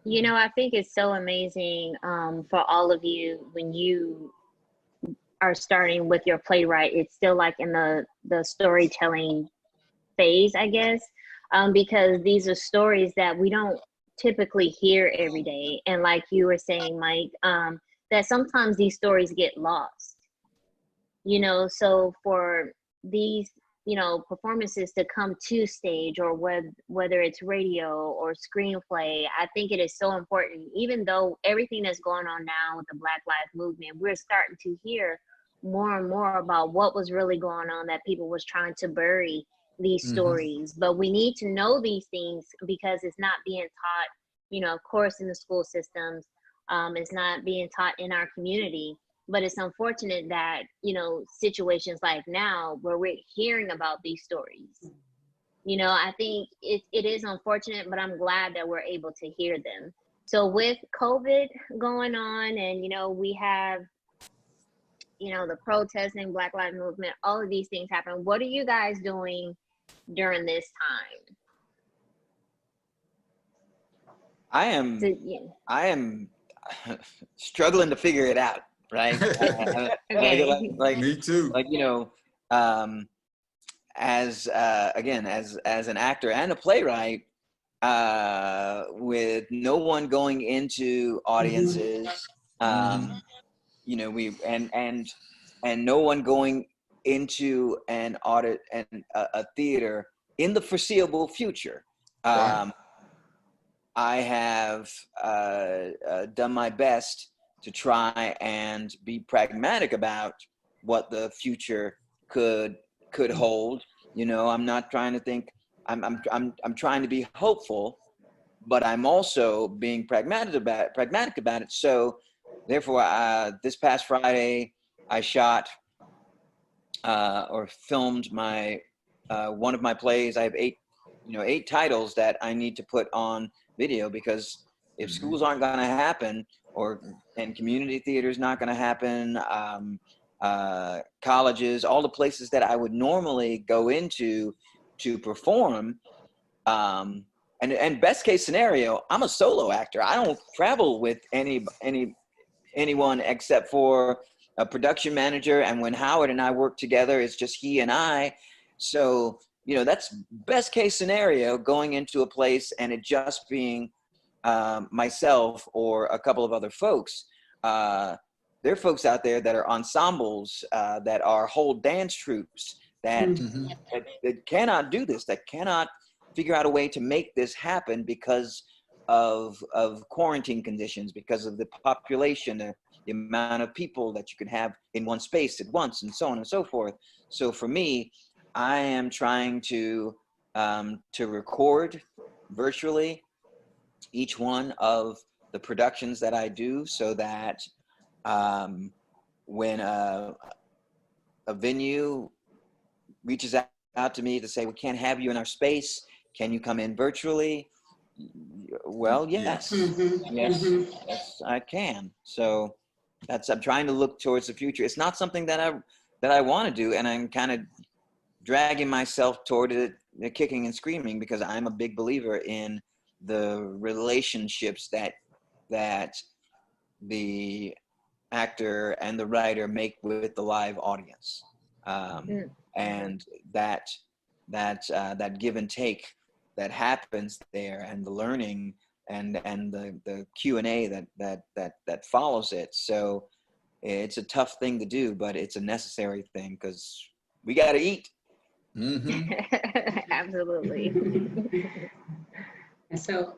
You know, I think it's so amazing for all of you when you are starting with your playwright. It's still like in the storytelling phase, I guess, because these are stories that we don't typically hear every day. And like you were saying, Mike, that sometimes these stories get lost, you know, so for these, you know, performances to come to stage, or whether it's radio or screenplay, I think it is so important. Even though everything that's going on now with the Black Lives Movement, we're starting to hear more and more about what was really going on, that people was trying to bury these stories. But we need to know these things because it's not being taught, you know, of course, in the school systems. It's not being taught in our community. But it's unfortunate that, you know, situations like now where we're hearing about these stories, you know, I think it is unfortunate, but I'm glad that we're able to hear them. So with COVID going on, and, you know, we have, you know, the protesting, Black Lives Movement, all of these things happen. What are you guys doing during this time?
I am struggling to figure it out, right?
Okay.
Me too.
Like, you know, as again, as an actor and a playwright, with no one going into audiences, you know, and no one going into an audit and a theater in the foreseeable future.
Right.
I have done my best to try and be pragmatic about what the future could hold. You know, I'm not trying to think. I'm trying to be hopeful, but I'm also being pragmatic about it. So, therefore, this past Friday, I shot or filmed my one of my plays. I have 8 titles that I need to put on video, because if schools aren't going to happen, and community theater is not going to happen, colleges, all the places that I would normally go into to perform, and best case scenario, I'm a solo actor. I don't travel with anyone except for a production manager, and when Howard and I work together, it's just he and I. So you know, that's best case scenario, going into a place and it just being myself or a couple of other folks. There are folks out there that are ensembles, that are whole dance troupes that, that cannot do this, that cannot figure out a way to make this happen because of quarantine conditions, because of the population, the amount of people that you can have in one space at once, and so on and so forth. So for me, I am trying to record virtually each one of the productions that I do, so that when a venue reaches out to me to say, we can't have you in our space, can you come in virtually? Well, yes, yes, I can. So I'm trying to look towards the future. It's not something that I want to do, and I'm kind of dragging myself toward it, kicking and screaming, because I'm a big believer in the relationships that the actor and the writer make with the live audience, and that give and take that happens there, and the learning and the Q&A that follows it. So it's a tough thing to do, but it's a necessary thing, because we got to eat.
Absolutely.
And so,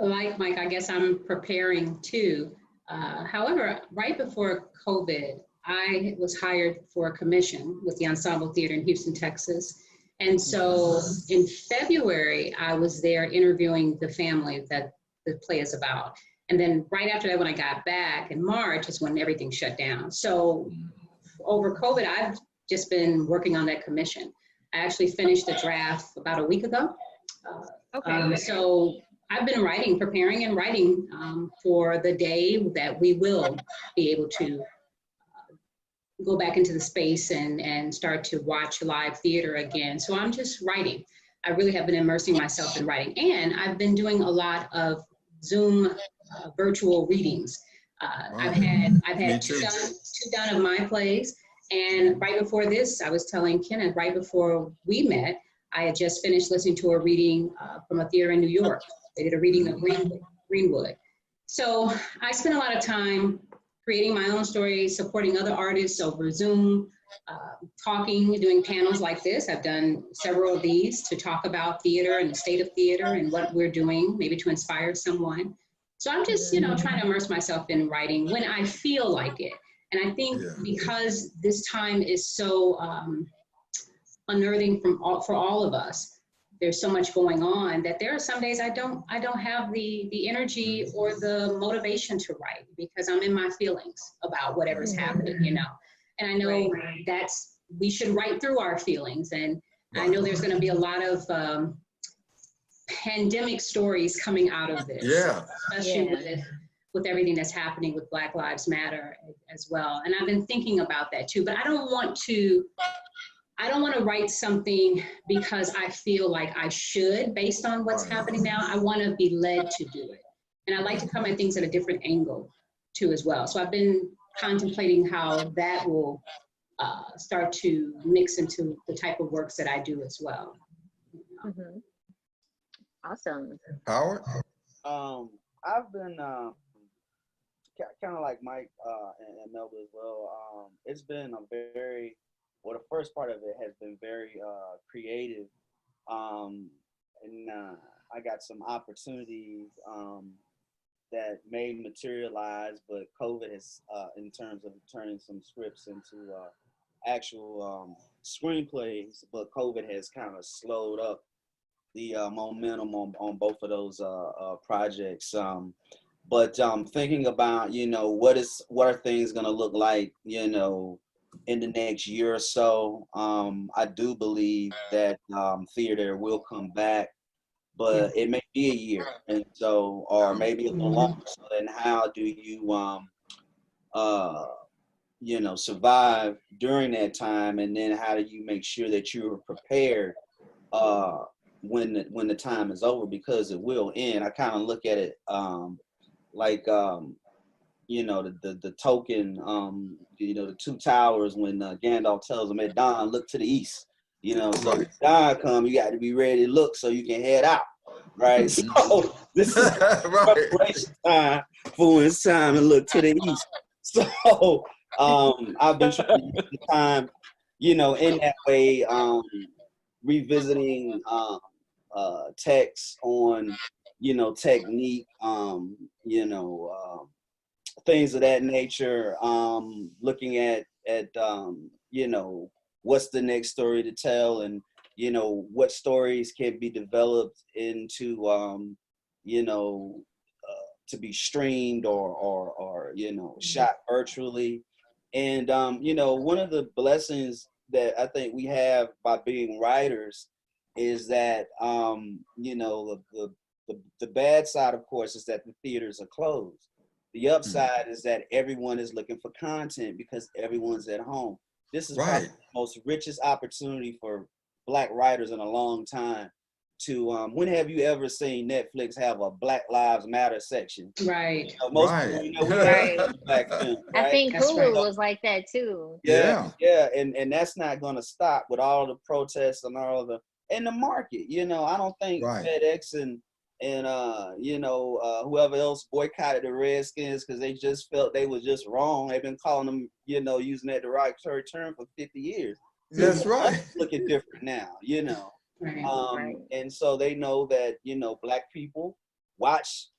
like Mike, I guess I'm preparing too. However, right before COVID, I was hired for a commission with the Ensemble Theater in Houston, Texas. And so in February, I was there interviewing the family that the play is about. And then right after that, when I got back in March, is when everything shut down. So over COVID, I've just been working on that commission. I actually finished the draft about a week ago. So I've been preparing and writing for the day that we will be able to go back into the space and start to watch live theater again. So I'm just writing. I really have been immersing myself in writing. And I've been doing a lot of Zoom virtual readings. I've had two done of my plays. And right before this, I was telling Kenneth, right before we met, I had just finished listening to a reading from a theater in New York. They did a reading of Greenwood. So I spent a lot of time creating my own stories, supporting other artists over Zoom, talking, doing panels like this. I've done several of these to talk about theater and the state of theater and what we're doing, maybe to inspire someone. So I'm just, trying to immerse myself in writing when I feel like it. And I think because this time is so unnerving for all of us, there's so much going on that there are some days I don't have the energy or the motivation to write, because I'm in my feelings about whatever's happening, And I know we should write through our feelings. And I know there's going to be a lot of pandemic stories coming out of this, especially with everything that's happening with Black Lives Matter as well. And I've been thinking about that too, but I don't want to write something because I feel like I should, based on what's happening now. I want to be led to do it. And I like to come at things at a different angle too as well. So I've been contemplating how that will start to mix into the type of works that I do as well.
Awesome.
Howard?
I've been kind of like Mike and Melba as well. It's been the first part of it has been very creative. And I got some opportunities that may materialize, but COVID has, in terms of turning some scripts into actual screenplays, but COVID has kind of slowed up the momentum on both of those projects. But thinking about, what are things going to look like, in the next year or so. I do believe that theater will come back, but it may be a year, and so, or maybe a little longer. So then how do you survive during that time, and then how do you make sure that you're prepared when the time is over, because it will end. I kind of look at it like the token, the two towers, when Gandalf tells them at dawn, look to the east. You know, so
Right.
when dawn come, you got to be ready to look so you can head out, right? So this is
Right.
preparation time for when it's time to look to the east. So I've been trying to use the time, you know, in that way, revisiting texts on, you know, technique, you know, things of that nature, looking at you know, what's the next story to tell, and you know, what stories can be developed into you know, to be streamed or you know, shot virtually. And you know, one of the blessings that I think we have by being writers is that you know, the bad side, of course, is that the theaters are closed. The upside is that everyone is looking for content because everyone's at home. This is probably
Right.
the most richest opportunity for Black writers in a long time. To when have you ever seen Netflix have a Black Lives Matter section?
Right.
You know, most
Right.
people, you know, we
Right.
have Black film,
I
right?
think
That's
Hulu
right.
was like that too.
Yeah,
Yeah.
yeah, and that's not going to stop with all the protests and all the in the market. You know, I don't think
Right.
FedEx and you know, whoever else boycotted the Redskins because they just felt they was just wrong. They've been calling them, you know, using that derogatory term for 50 years.
That's right.
Looking different now, you know.
Right.
Right.
And so they know that, you know, Black people watch,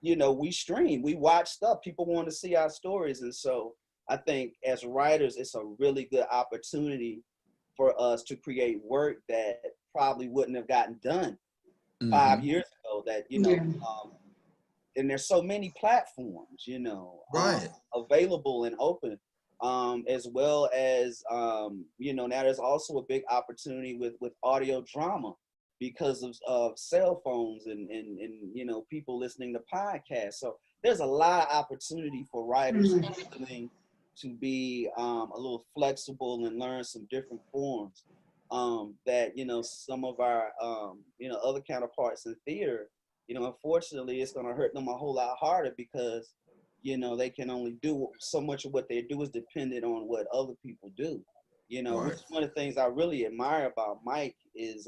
you know, we stream, we watch stuff. People want to see our stories. And so I think as writers, it's a really good opportunity for us to create work that probably wouldn't have gotten done 5
Mhm.
years ago, that, you know,
Yeah.
and there's so many platforms, you know,
Right.
available and open, as well as, you know, now there's also a big opportunity with audio drama because of cell phones and, you know, people listening to podcasts. So there's a lot of opportunity for writers listening to be a little flexible and learn some different forms that, you know, some of our, you know, other counterparts in theater, you know, unfortunately, it's going to hurt them a whole lot harder because, you know, they can only do so much of what they do is dependent on what other people do, you know, which
Right.
is one of the things I really admire about Mike is,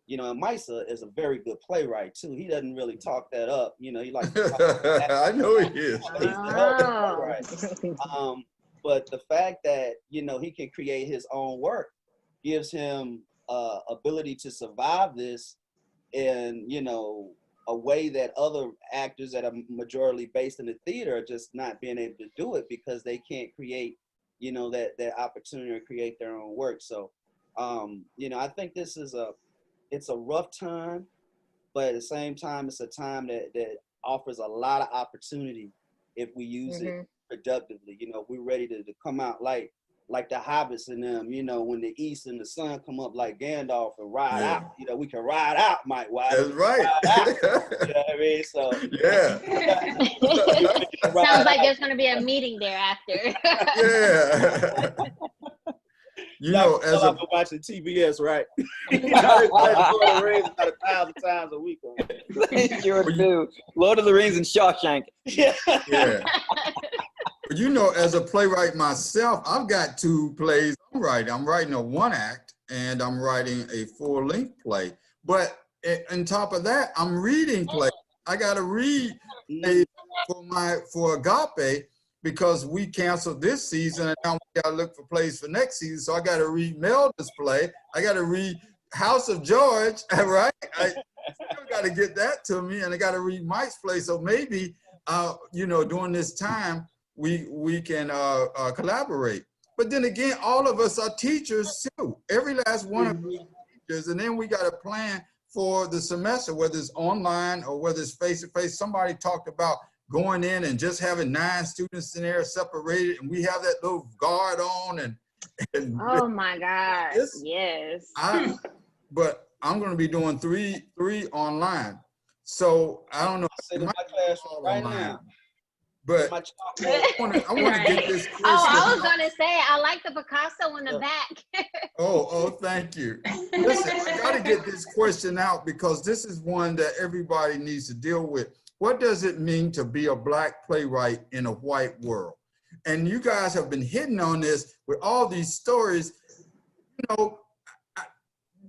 you know, and Mike is a very good playwright too. He doesn't really talk that up, you know, he likes to talk
I know he is.
he's a hell of a
Oh.
playwright. But the fact that, you know, he can create his own work gives him ability to survive this in, you know, a way that other actors that are majorly based in the theater are just not being able to do it because they can't create, you know, that opportunity to create their own work. So, you know, I think it's a rough time, but at the same time, it's a time that offers a lot of opportunity if we use it productively. You know, we're ready to come out like the hobbits and them, you know, when the east and the sun come up like Gandalf and ride
Yeah.
out. You know, we can ride out, Mike. Why?
That's right.
You know what I mean? So
Yeah.
Sounds like there's going to be a meeting there after.
Yeah. You know, as
I've
a
been watching TBS, right? Lord of the Rings about 1,000 times a week.
Sure do. Lord of the Rings and Shawshank.
Yeah.
yeah. But you know, as a playwright myself, I've got 2 plays I'm writing. I'm writing a 1-act and I'm writing a full-length play. But on top of that, I'm reading plays. I got to read plays for Agape because we canceled this season and now we got to look for plays for next season. So I got to read Melda's play. I got to read House of George, right? I still got to get that to me, and I got to read Mike's play. So maybe, you know, during this time, we can collaborate. But then again, all of us are teachers too. Every last one of us are teachers. And then we got a plan for the semester, whether it's online or whether it's face-to-face. Somebody talked about going in and just having 9 students in there separated, and we have that little guard on and
Oh my God.
This-
Yes.
but I'm going to be doing three online. So I don't know.
Sit in my classroom right now.
But
My
I want to get this question.
Oh, I was going to say, I like the Picasso in the back.
Oh, thank you. Listen, I got to get this question out because this is one that everybody needs to deal with. What does it mean to be a Black playwright in a white world? And you guys have been hitting on this with all these stories. You know,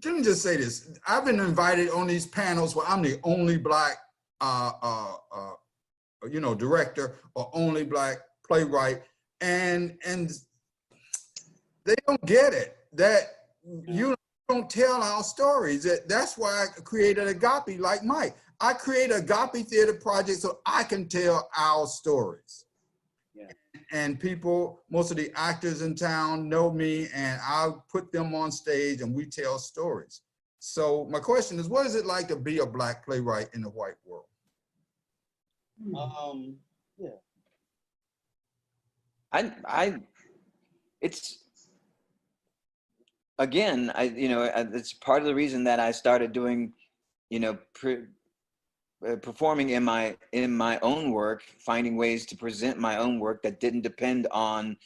let me just say this. I've been invited on these panels where I'm the only Black, director or only Black playwright, and they don't get it that you don't tell our stories. That's why I created Agape like Mike. I create Agape Theater Project so I can tell our stories. Yeah. And people, most of the actors in town know me, and I'll put them on stage and we tell stories. So my question is, what is it like to be a Black playwright in the white world?
Yeah.
It's, again, it's part of the reason that I started doing, performing in my own work, finding ways to present my own work that didn't depend on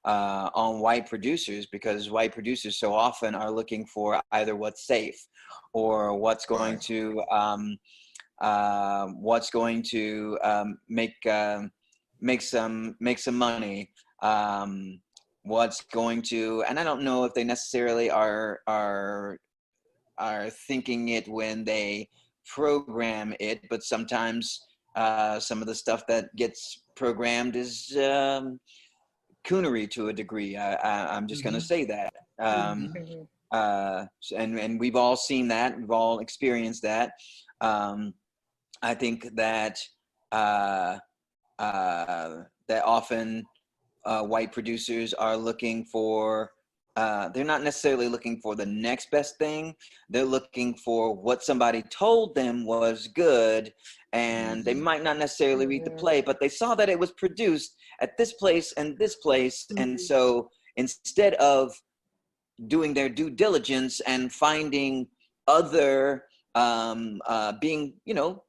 white producers, because white producers so often are looking for either what's safe or what's going to make some money, what's going to, and I don't know if they necessarily are thinking it when they program it, but sometimes some of the stuff that gets programmed is coonery to a degree. I'm just going to say that. And we've all seen that. We've all experienced that. I think that that often white producers are looking for, they're not necessarily looking for the next best thing. They're looking for what somebody told them was good, and they might not necessarily read the play, but they saw that it was produced at this place and this place. And so instead of doing their due diligence and finding other, being of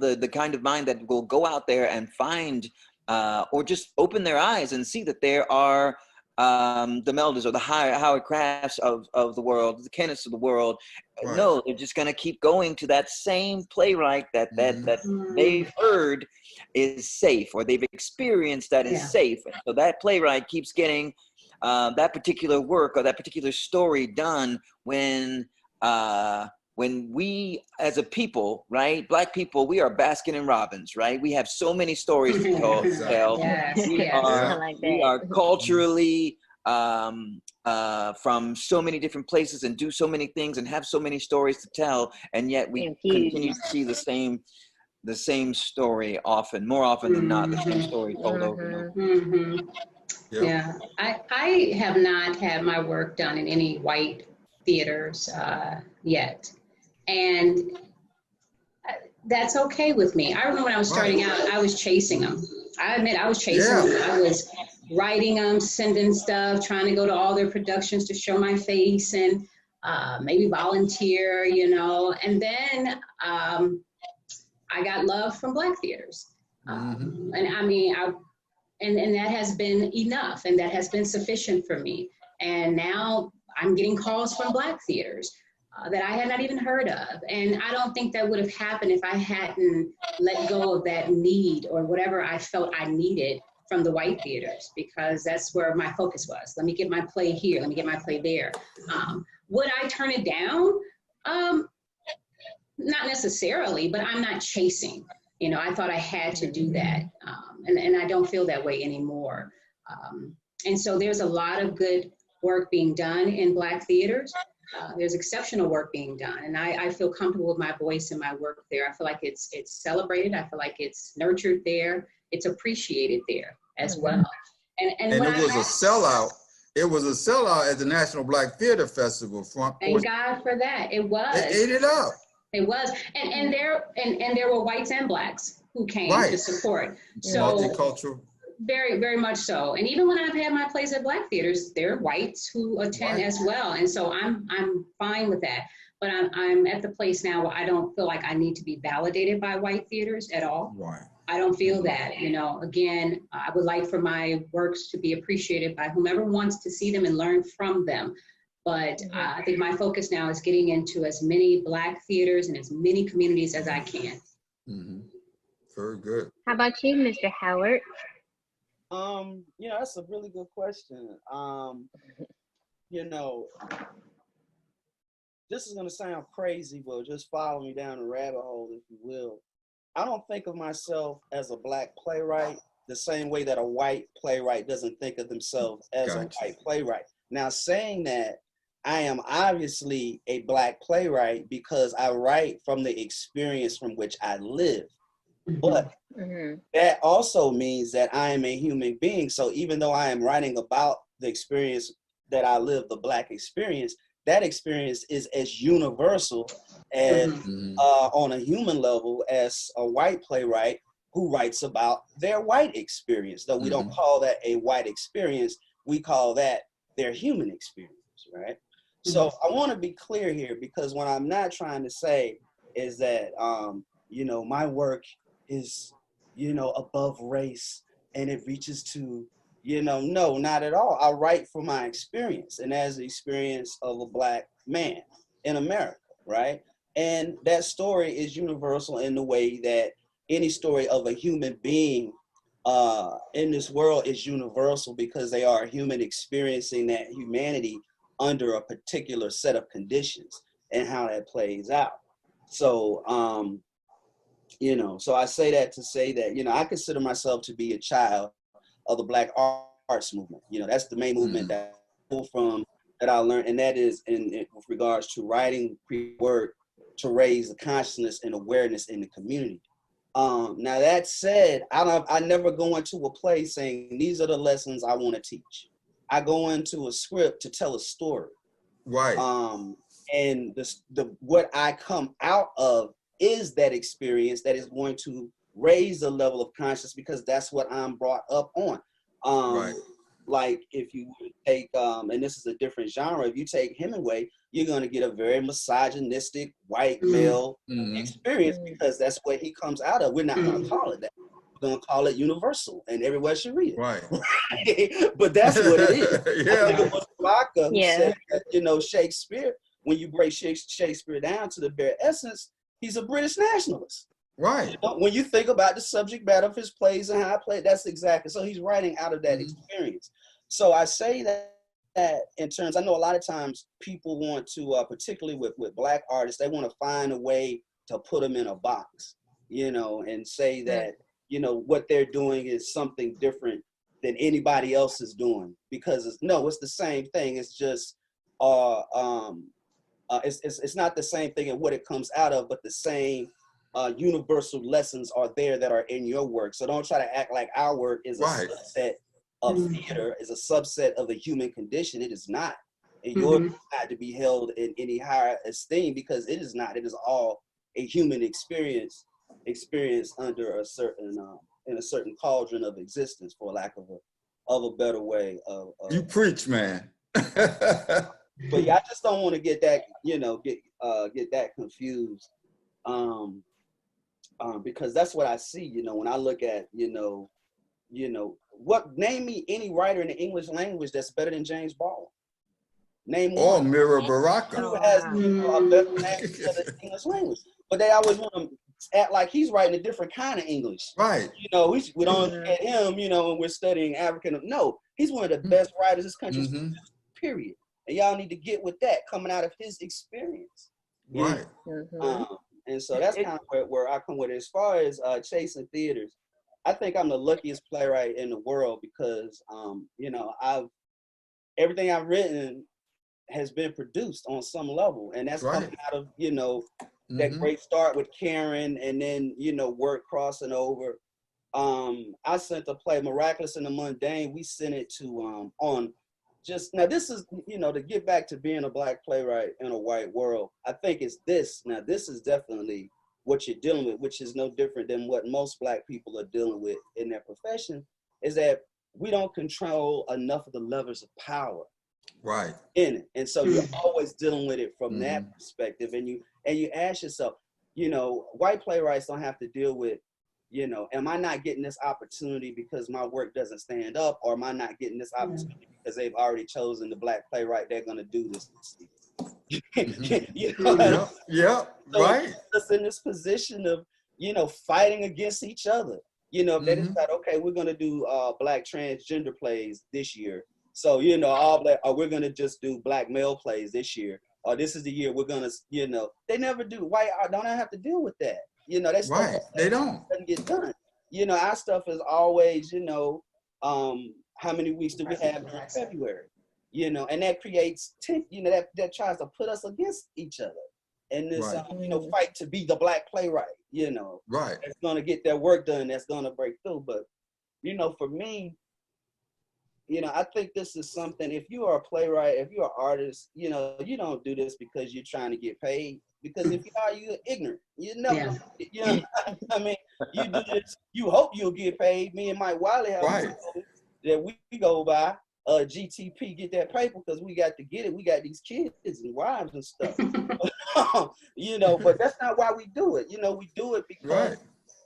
the kind of mind that will go out there and find, or just open their eyes and see that there are the Melders or the Howard Crafts of the world, the Kenneths of the world. Right. No, they're just going to keep going to that same playwright that they've heard is safe, or they've experienced that is safe. And so that playwright keeps getting that particular work or that particular story done when we, as a people, right, Black people, we are Baskin and Robbins, right? We have so many stories to tell. We are culturally from so many different places and do so many things and have so many stories to tell, and yet we continue to see the same story more often than not, the same story told over and over.
Yeah, I have not had my work done in any white theaters yet. And that's okay with me. I remember when I was starting out, I was chasing them. I admit I was chasing them. I was writing them, sending stuff, trying to go to all their productions to show my face and maybe volunteer, And then I got love from Black theaters. And I mean, and that has been enough, and that has been sufficient for me. And now I'm getting calls from Black theaters that I had not even heard of. And I don't think that would have happened if I hadn't let go of that need or whatever I felt I needed from the white theaters, because that's where my focus was. Let me get my play here. Let me get my play there. Would I turn it down? Not necessarily, but I'm not chasing. I thought I had to do that. And I don't feel that way anymore. And so there's a lot of good work being done in Black theaters. There's exceptional work being done, and I feel comfortable with my voice and my work there. I feel like it's celebrated. I feel like it's nurtured there. It's appreciated there as well. And
it was a sellout. It was a sellout at the National Black Theater Festival.
Thank God for that. It was.
It ate it up.
It was, and there were whites and Blacks who came to support. So
multicultural.
Very, very much so. And even when I've had my plays at Black theaters, there are whites who attend as well. And so I'm fine with that. But I'm at the place now where I don't feel like I need to be validated by white theaters at all.
Right.
I don't feel that, again, I would like for my works to be appreciated by whomever wants to see them and learn from them. But I think my focus now is getting into as many Black theaters and as many communities as I can.
Very good.
How about you, Mr. Howard?
That's a really good question. you know, this is gonna sound crazy, but just follow me down the rabbit hole, if you will. I don't think of myself as a Black playwright the same way that a white playwright doesn't think of themselves as a
Gotcha.
white playwright. Now, saying that, I am obviously a Black playwright because I write from the experience from which I live. But that also means that I am a human being. So even though I am writing about the experience that I live, the Black experience, that experience is as universal as on a human level as a white playwright who writes about their white experience. Though we don't call that a white experience, we call that their human experience, right? So I want to be clear here, because what I'm not trying to say is that, you know, my work is, you know, above race and it reaches to, you know, no, not at all. I write from my experience, and as the experience of a Black man in America, right? And that story is universal in the way that any story of a human being in this world is universal, because they are a human experiencing that humanity under a particular set of conditions and how that plays out. So, you know, so I say that to say that, you know, I consider myself to be a child of the Black arts movement. You know, that's the main movement that I pull from, that I learned, and that is in with regards to writing work to raise the consciousness and awareness in the community. Now that said, I never go into a play saying these are the lessons I want to teach. I go into a script to tell a story.
Right.
And what I come out of is that experience that is going to raise the level of consciousness, because that's what I'm brought up on.
Right.
Like if you take, and this is a different genre, if you take Hemingway, you're going to get a very misogynistic white male experience, because that's what he comes out of. We're not going to call it that. We're going to call it universal, and everyone should read it.
Right.
But that's what it is.
Yeah.
I think it was Barker who said that, you know, Shakespeare, when you break Shakespeare down to the bare essence, he's a British nationalist.
Right.
You know, when you think about the subject matter of his plays and how I play, that's exactly. So he's writing out of that experience. So I say that in terms, I know a lot of times people want to, particularly with Black artists, they want to find a way to put them in a box, you know, and say that, you know, what they're doing is something different than anybody else is doing, because it's the same thing. It's just, it's not the same thing and what it comes out of, but the same universal lessons are there that are in your work. So don't try to act like our work is a subset of theater, is a subset of the human condition. It is not. And yours is not to be held in any higher esteem, because it is not. It is all a human experience under a certain in a certain cauldron of existence, for lack of a better way of
you preach, man.
But yeah, I just don't want to get that, you know, get that confused. Because that's what I see, you know, when I look at, you know, name me any writer in the English language that's better than James Baldwin. Name one.
Or Mira Baraka.
Who has a better language than the English language? But they always want to act like he's writing a different kind of English.
Right.
You know, we don't look at him, you know, when we're studying African. No, he's one of the best writers this country's period. And y'all need to get with that, coming out of his experience.
Right.
And so that's kind of where I come with it. As far as chasing theaters, I think I'm the luckiest playwright in the world, because you know, everything I've written has been produced on some level, and that's coming out of, you know, that great start with Karen, and then, you know, work crossing over. I sent the play Miraculous in the Mundane. We sent it to on just now. This is, you know, to get back to being a Black playwright in a white world. I think it's this. Now, this is definitely what you're dealing with, which is no different than what most Black people are dealing with in their profession, is that we don't control enough of the levers of power in it. And so you're always dealing with it from that perspective. And you ask yourself, you know, white playwrights don't have to deal with, you know, am I not getting this opportunity because my work doesn't stand up, or am I not getting this opportunity because they've already chosen the Black playwright they're going to do this? You know? So
right.
Us in this position of, you know, fighting against each other. You know, if they decide, okay, we're going to do Black transgender plays this year, So, you know, all that, or we're gonna just do black male plays this year, or this is the year we're gonna, you know, they never do. White art don't have to deal with that. You know, that stuff
Right. They don't.
doesn't get done. You know, our stuff is always, you know, how many weeks do we have during February? You know, and that creates, you know, that tries to put us against each other. And this,
Right.
you know, fight to be the black playwright, you know,
Right.
that's gonna get that work done, that's gonna break through. But, you know, for me, you know, I think this is something, if you are a playwright, if you're an artist, you know, you don't do this because you're trying to get paid. Because if you are, you're ignorant. You never, you know, I mean, you do this, you hope you'll get paid. Me and Mike Wiley have
Right.
that we go by, GTP, get that paper because we got to get it. We got these kids and wives and stuff. You know, but that's not why we do it. You know, we do it because
Right.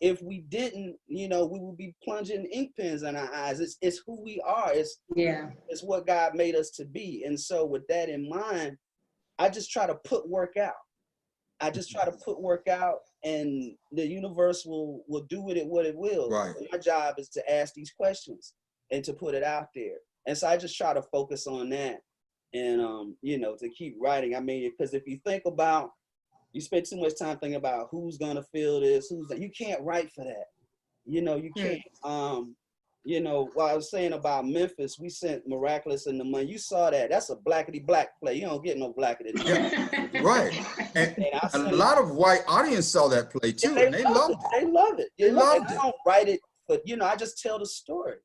if we didn't, you know, we would be plunging ink pens in our eyes. It's who we are. It's what God made us to be. And so with that in mind, I just try to put work out. I just try to put work out, and the universe will do with it what it will.
Right.
My job is to ask these questions and to put it out there. And so I just try to focus on that, and you know, to keep writing. I mean, because if you think about, you spend too much time thinking about who's gonna feel this, you can't write for that. You know, you can't. You know, while I was saying about Memphis, we sent Miraculous in the Money. You saw that. That's a blackety black play. You don't get no blackety.
Yeah. Right. And a
And
lot of white audience saw that play too, and they loved it.
They love it.
They loved it.
I don't write it, but you know, I just tell the story.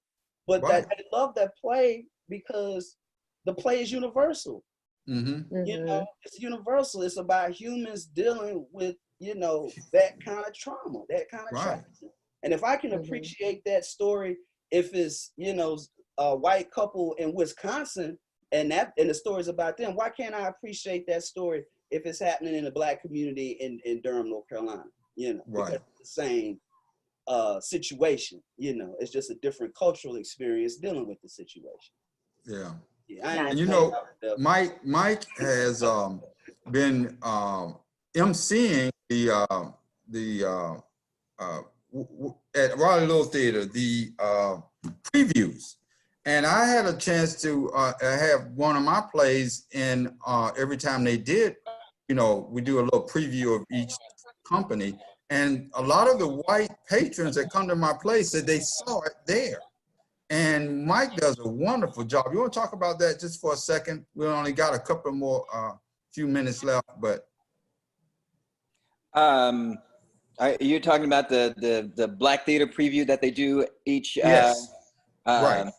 But
Right.
they love that play because the play is universal.
Mm-hmm.
You know, it's universal. It's about humans dealing with, you know, that kind of trauma, that kind of
Right.
trauma. And if I can appreciate that story, if it's, you know, a white couple in Wisconsin and the story's about them, why can't I appreciate that story if it's happening in the black community in Durham, North Carolina? You know,
Right.
because it's the same situation. You know, it's just a different cultural experience dealing with the situation.
Yeah.
Yeah,
And you know, Mike has been emceeing at Raleigh Little Theater the previews, and I had a chance to have one of my plays in every time they did. You know, we do a little preview of each company, and a lot of the white patrons that come to my play said they saw it there. And Mike does a wonderful job. You want to talk about that just for a second? We only got a couple more few minutes left, but
you're talking about the Black Theater preview that they do each.
Yes. Right.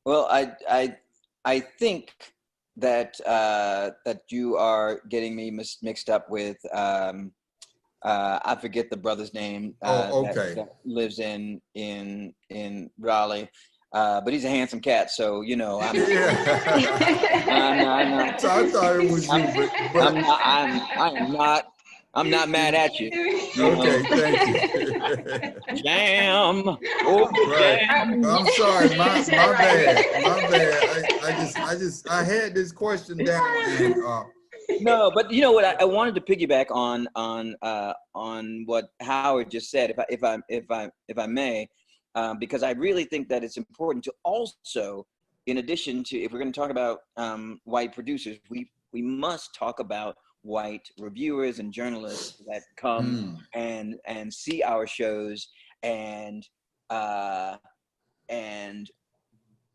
Well, I think that that you are getting me mixed up with. I forget the brother's name.
Okay.
That lives in Raleigh. But he's a handsome cat, so you know. I'm not.
So I thought it was you, but
I'm not mad at you.
Okay, thank you.
Jam.
Right. I'm sorry, my bad. I had this question down. And,
no, but you know what? I wanted to piggyback on what Howard just said, if I may. Because I really think that it's important to also, in addition to, if we're going to talk about white producers, we must talk about white reviewers and journalists that come and see our shows and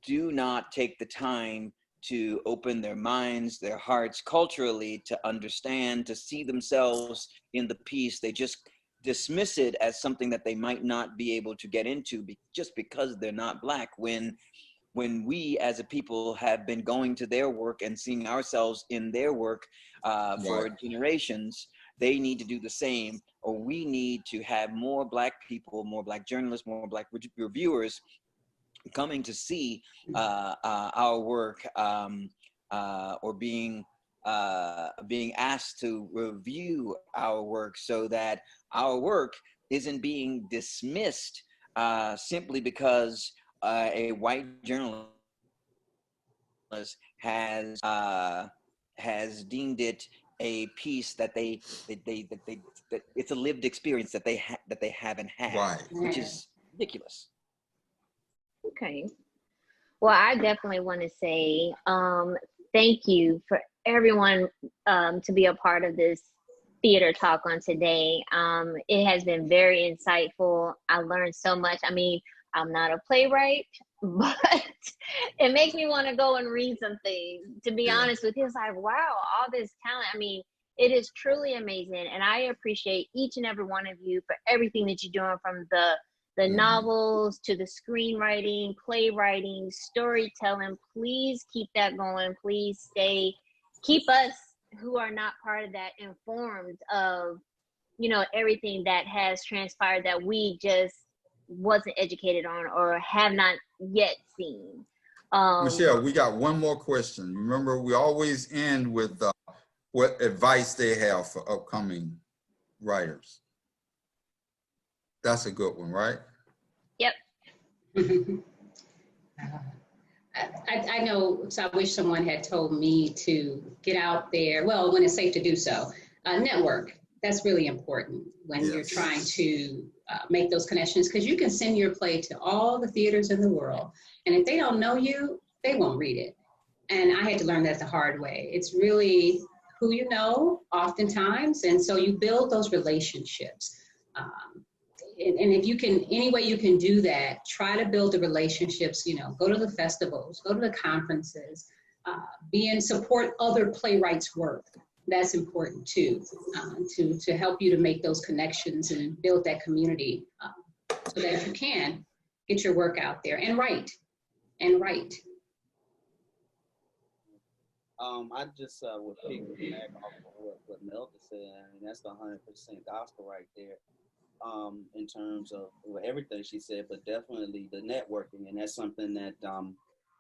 do not take the time to open their minds, their hearts culturally, to understand, to see themselves in the piece. They just dismiss it as something that they might not be able to get into just because they're not Black, when we as a people have been going to their work and seeing ourselves in their work for generations. They need to do the same, or we need to have more Black people, more Black journalists, more Black reviewers coming to see our work, or being asked to review our work, so that our work isn't being dismissed simply because a white journalist has deemed it a piece that that it's a lived experience that they haven't had,
Right.
which is ridiculous.
Okay. Well, I definitely want to say thank you for everyone to be a part of this theater talk on today. It has been very insightful. I learned so much. I mean, I'm not a playwright, but it makes me want to go and read some things. To be
Yeah.
honest with you, it's like, wow, all this talent. I mean, it is truly amazing. And I appreciate each and every one of you for everything that you're doing, from the novels to the screenwriting, playwriting, storytelling. Please keep that going. Please keep us who are not part of that informed of, you know, everything that has transpired that we just wasn't educated on or have not yet seen.
Michelle, we got one more question. Remember, we always end with what advice they have for upcoming writers. That's a good one, right?
Yep.
I know, so I wish someone had told me to get out there, well, when it's safe to do so. Network, that's really important when you're trying to make those connections, because you can send your play to all the theaters in the world, and if they don't know you, they won't read it. And I had to learn that the hard way. It's really who you know oftentimes, and so you build those relationships. And if you can, any way you can do that, try to build the relationships, you know, go to the festivals, go to the conferences, support other playwrights' work. That's important too, to help you to make those connections and build that community, so that you can get your work out there and write.
I just would piggyback off of what Melda said. I mean, that's the 100% gospel right there. In terms of everything she said, but definitely the networking. And that's something that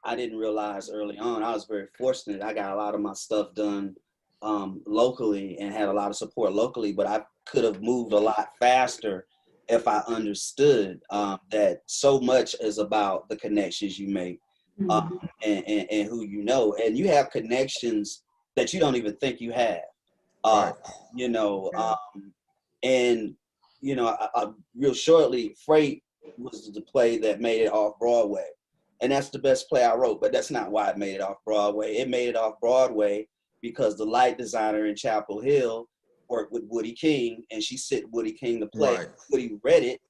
I didn't realize early on. I was very fortunate. I got a lot of my stuff done locally and had a lot of support locally, but I could have moved a lot faster if I understood that so much is about the connections you make and who you know. And you have connections that you don't even think you have, you know, and you know, real shortly, Freight was the play that made it off Broadway. And that's the best play I wrote, but that's not why it made it off Broadway. It made it off Broadway because the light designer in Chapel Hill worked with Woody King, and she sent Woody King to play.
Right.
Woody read it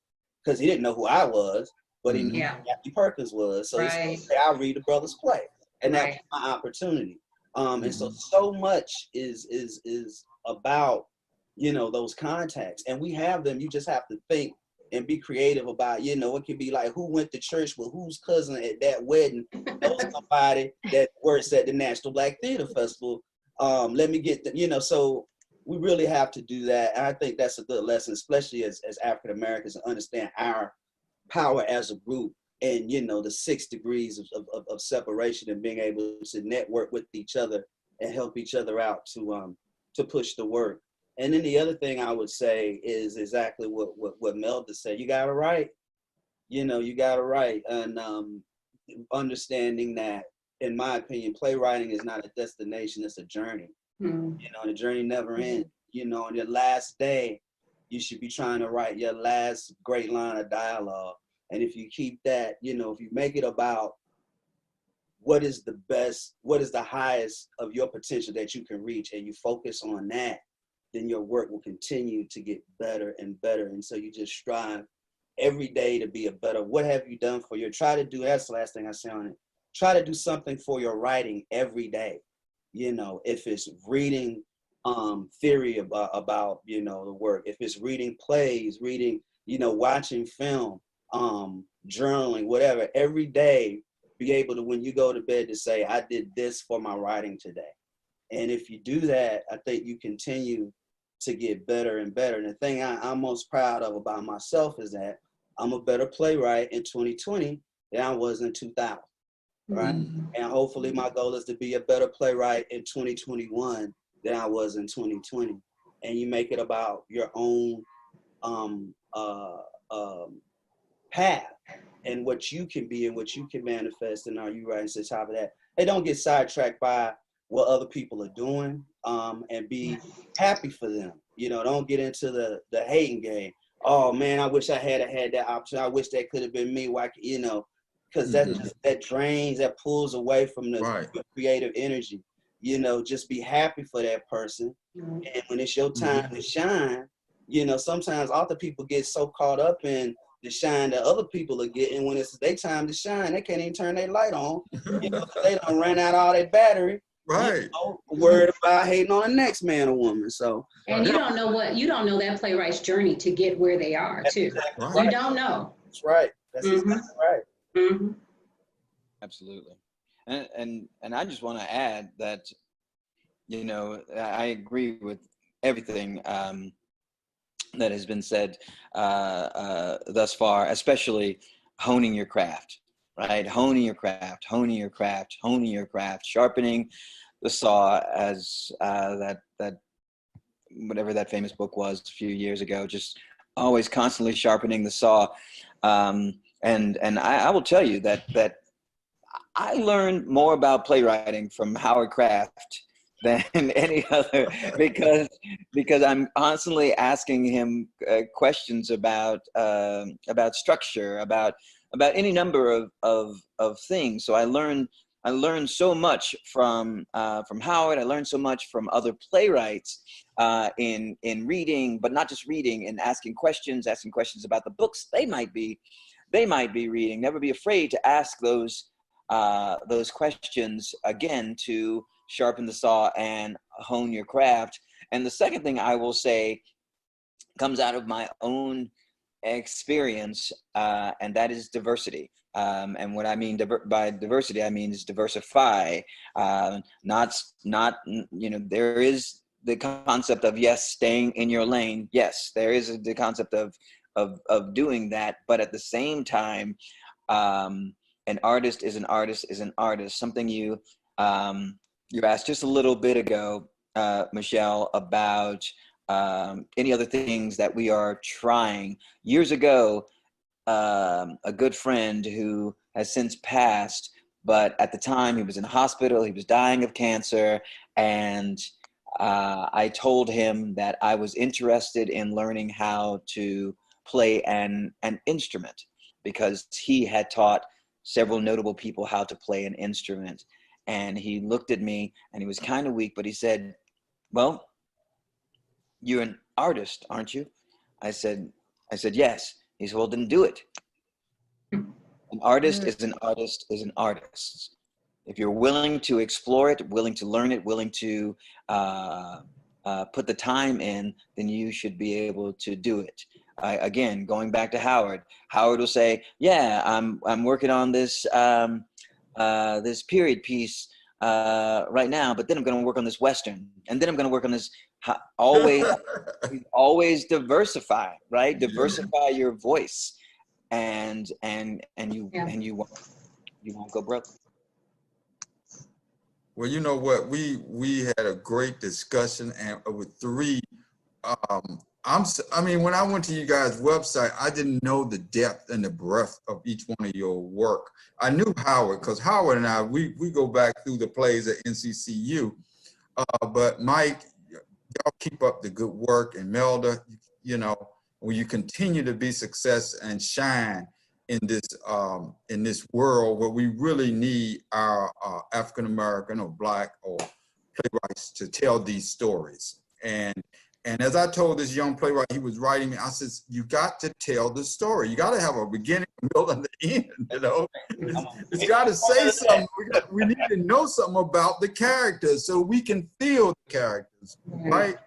because he didn't know who I was, but he knew who Kathy Perkins was. So he said, I'll read the brother's play. And that was my opportunity. And so much is about, you know, those contacts, and we have them. You just have to think and be creative about, you know, it could be like, who went to church with whose cousin at that wedding, know somebody that works at the National Black Theater Festival. Let me get the, you know, so we really have to do that. And I think that's a good lesson, especially as African Americans, to understand our power as a group, and, you know, the 6 degrees of separation, and being able to network with each other and help each other out to push the work. And then the other thing I would say is exactly what Melda said. You got to write. You know, you got to write. And understanding that, in my opinion, playwriting is not a destination, it's a journey. You know, and the journey never ends. You know, on your last day, you should be trying to write your last great line of dialogue. And if you keep that, you know, if you make it about what is the best, what is the highest of your potential that you can reach, and you focus on that, then your work will continue to get better and better. And so you just strive every day to be a better. What have you done for your, try to do, that's the last thing I say on it. Try to do something for your writing every day. You know, if it's reading theory about, you know, the work, if it's reading plays, reading, you know, watching film, journaling, whatever, every day, be able to, when you go to bed, to say, I did this for my writing today. And if you do that, I think you continue to get better and better. And the thing I'm most proud of about myself is that I'm a better playwright in 2020 than I was in 2000, right? And hopefully my goal is to be a better playwright in 2021 than I was in 2020. And you make it about your own path and what you can be and what you can manifest. And are you writing to the top of that? Hey, don't get sidetracked by what other people are doing, and be happy for them. You know, don't get into the hating game. Oh man, I wish I had that option. I wish that could have been me. Why, you know, because that drains, that pulls away from the creative energy. You know, just be happy for that person. And when it's your time to shine, you know, sometimes author people get so caught up in the shine that other people are getting. When it's their time to shine, they can't even turn their light on. You know, they done ran out all their battery.
Right.
You know, worried about hating on the next man or woman. So,
and you don't know that playwright's journey to get where they are too.
Exactly
right. You don't know.
That's right. That's exactly right.
Absolutely. And I just want to add that, you know, I agree with everything that has been said thus far, especially honing your craft, right? Honing your craft, honing your craft, honing your craft, sharpening the saw, as that whatever that famous book was a few years ago, just always constantly sharpening the saw. And I will tell you that I learned more about playwriting from Howard Kraft than any other, because I'm constantly asking him questions about structure, about any number of things. So I learned so much from Howard. I learned so much from other playwrights in reading, but not just reading, and asking questions about the books they might be reading. Never be afraid to ask those questions again, to sharpen the saw and hone your craft. And the second thing I will say comes out of my own experience, and that is diversity. And what I mean by diversity, I mean is diversify. Not you know, there is the concept of, yes, staying in your lane. Yes, there is the concept of doing that, but at the same time, an artist is an artist is an artist. Something you asked just a little bit ago, Michelle, about any other things that we are trying. Years ago, a good friend who has since passed, but at the time he was in hospital, he was dying of cancer, and I told him that I was interested in learning how to play an instrument, because he had taught several notable people how to play an instrument. And he looked at me, and he was kind of weak, but he said, "Well, you're an artist, aren't you?" I said, "Yes." He said, "Well, then do it." An artist is an artist is an artist. If you're willing to explore it, willing to learn it, willing to put the time in, then you should be able to do it. Again, going back to Howard will say, "Yeah, I'm working on this this period piece right now, but then I'm going to work on this Western, and then I'm going to work on this." Always diversify, right? Diversify your voice, and you won't go broke.
Well, you know what? We had a great discussion, and with three. I mean, when I went to you guys' website, I didn't know the depth and the breadth of each one of your work. I knew Howard, because Howard and I, we go back through the plays at NCCU. But Mike, y'all keep up the good work, and Melda, you know, will you continue to be success and shine in this world where we really need our African American or Black or playwrights to tell these stories. And as I told this young playwright, he was writing me, I says, you got to tell the story. You got to have a beginning, a middle, and the end, you know. It's got to say something. We need to know something about the characters so we can feel the characters, right?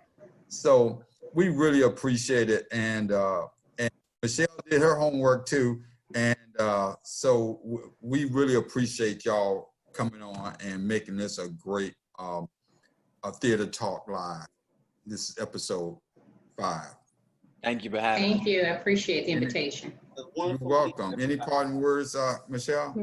So we really appreciate it. And Michelle did her homework too. And so we really appreciate y'all coming on and making this a great a Theater Talk Live. This is episode 5.
Thank you for having me.
Thank you. I appreciate the invitation.
You're welcome. Any parting words, Michelle?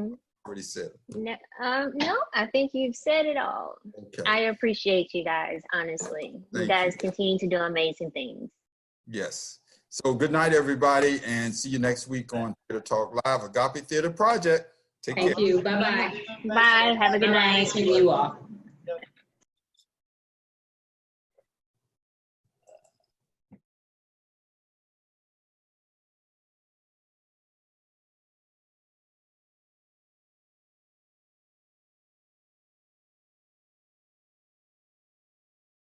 Already said it.
No, I think you've said it all.
Okay.
I appreciate you guys, honestly. You guys continue to do amazing things.
Yes. So good night, everybody, and see you next week on Theater Talk Live, Agape Theater Project. Take care.
Thank you. Bye-bye.
Bye. Have a good night.
Nice meeting you all.